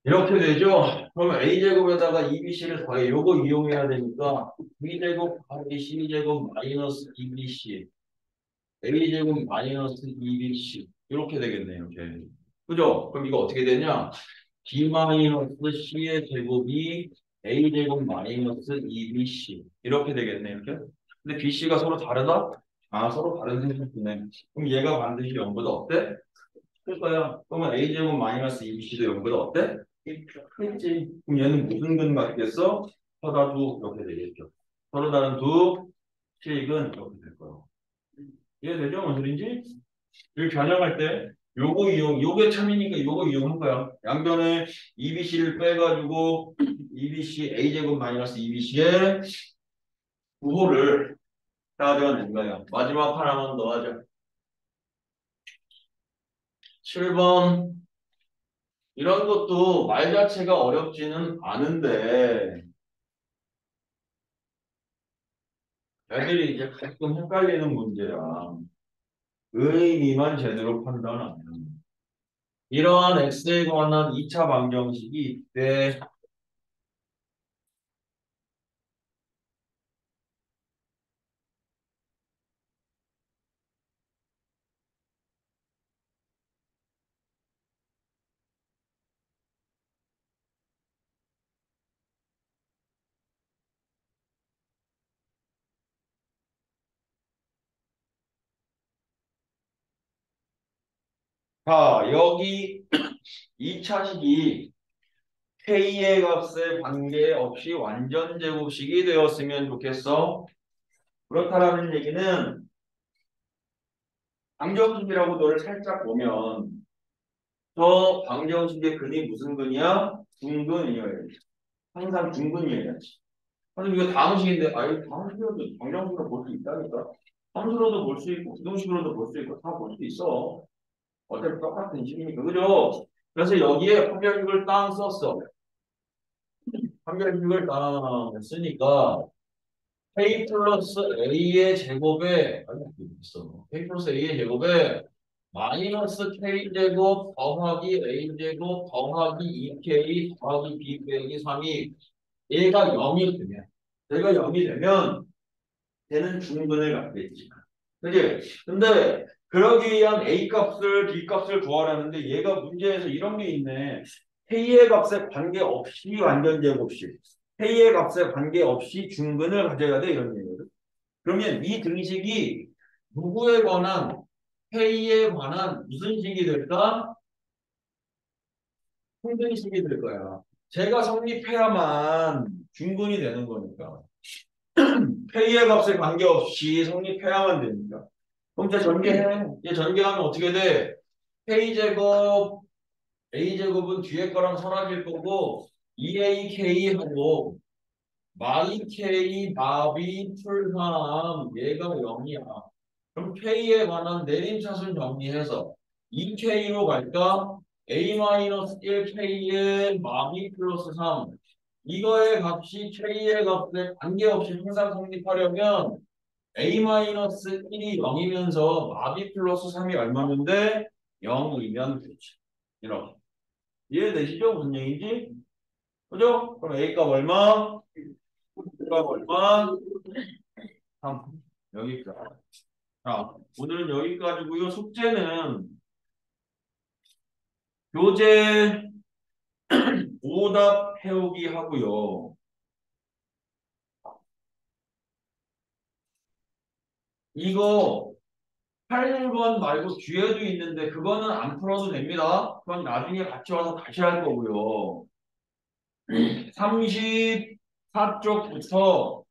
이렇게 되죠? 그러면 A제곱에다가 2BC를 더해. 요거 이용해야 되니까 B제곱 더하기 C제곱 마이너스 2BC A제곱 마이너스 2BC 이렇게 되겠네요. 이렇게. 그죠? 그럼 이거 어떻게 되냐? B 마이너스 C의 제곱이 A제곱 마이너스 2BC 이렇게 되겠네 이렇게. 근데 BC가 서로 다르다? 아 서로 다른 생각이네. 그럼 얘가 반드시 0보다 어때? 클 거야. 그러면 A제곱 마이너스 2BC도 0보다 어때? 크겠지. 그럼 얘는 무슨 근 같겠어? 서다두 이렇게 되겠죠. 서로 다른 두 식은 이렇게 될 거예요. 이해되죠? 뭔 소린지? 이렇게 변형할 때 요게 참이니까 요거 이용한 거야. 양변에 EBC를 빼가지고 EBC A제곱 마이너스 EBC의 부호를 따져낸 거야. 마지막 하나만 더 하자. 7번 이런 것도 말 자체가 어렵지는 않은데 애들이 이제 가끔 헷갈리는 문제야. 의미만 제대로 판단 안 하는. 이러한 x에 관한 2차 방정식이 있대. 자, 여기 2차식이 k의 값에 관계없이 완전 제곱식이 되었으면 좋겠어. 그렇다라는 얘기는 방정식이라고 너를 살짝 보면 저 방정식의 근이 무슨 근이야? 중근이어야지. 항상 중근이어야지. 근데 이거 다항식인데 아니 다항식으로도 방정식으로 볼 수 있다니까. 함수로도 볼 수 있고 부등식으로도 볼 수 있고 다 볼 수 있어. 어차피 똑같은 식이니까 그죠? 그래서 여기에 판별식을 땅 썼어. 판별식을 땅 쓰니까 k 플러스 a의 제곱에 아니 있어. k 플러스 a의 제곱에 마이너스 k 제곱 더하기 a 제곱 더하기 2k 더하기 b 빼기 3이 얘가 0이 되면 얘가 0이 되면 얘는 중근을 갖겠지. 그지? 근데 그러기 위한 a 값을 b 값을 구하라는데 얘가 문제에서 이런 게 있네. k의 값에 관계없이 완전 제곱식. k의 값에 관계없이 중근을 가져야 돼 이런 얘기거든. 그러면 이 등식이 누구에 관한 k에 관한 무슨 식이 될까? 평등식이 될 거야. 제가 성립해야만 중근이 되는 거니까. k의 값에 관계없이 성립해야만 되니까. 그럼 이제 전개해. 이제 전개하면 어떻게 돼? k제곱 a제곱은 뒤에 거랑 사라질 거고 2ak하고 마이 k 나비 풀함 얘가 0이야. 그럼 k에 관한 내림차순 정리해서 2k로 갈까? a-1k의 마비 플러스 3 이거의 값이 k의 값에 관계없이 항상 성립하려면 a-1이 0이면서 마비 플러스 3이 얼마인데 0이면 되지. 이렇게. 이해되시죠? 무슨 얘기인지? 그죠? 그럼 a 값 얼마? b 값 얼마? 3. 여기까지. 자, 오늘은 여기까지고요. 숙제는 교재 오답 해오기 하고요. 이거 8번 말고 뒤에도 있는데 그거는 안 풀어도 됩니다. 그건 나중에 같이 와서 다시 할 거고요. 34쪽부터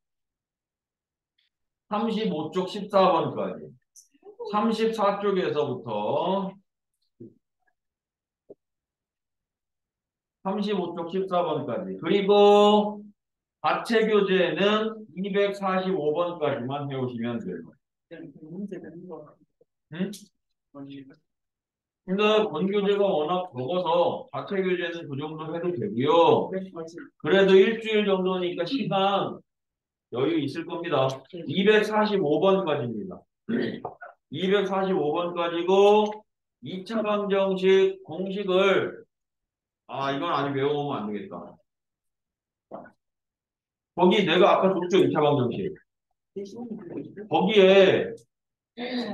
35쪽 14번까지 34쪽에서부터 35쪽 14번까지 그리고 자체 교재는 245번까지만 해오시면 돼요. 문제 되는 거. 응? 근데 본교재가 워낙 적어서 자체 교재는 그 정도 해도 되고요. 그래도 일주일 정도니까 시간 여유 있을 겁니다. 245번까지입니다. 245번까지고 2차 방정식 공식을 이건 아직 외워오면 안 되겠다. 거기 내가 아까 줬죠 2차 방정식. 거기에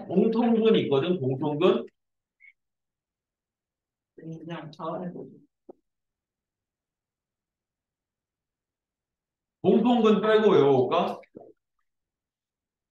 공통근 있거든 공통근. 그냥 잘해보죠. 공통근 빼고 외워올까?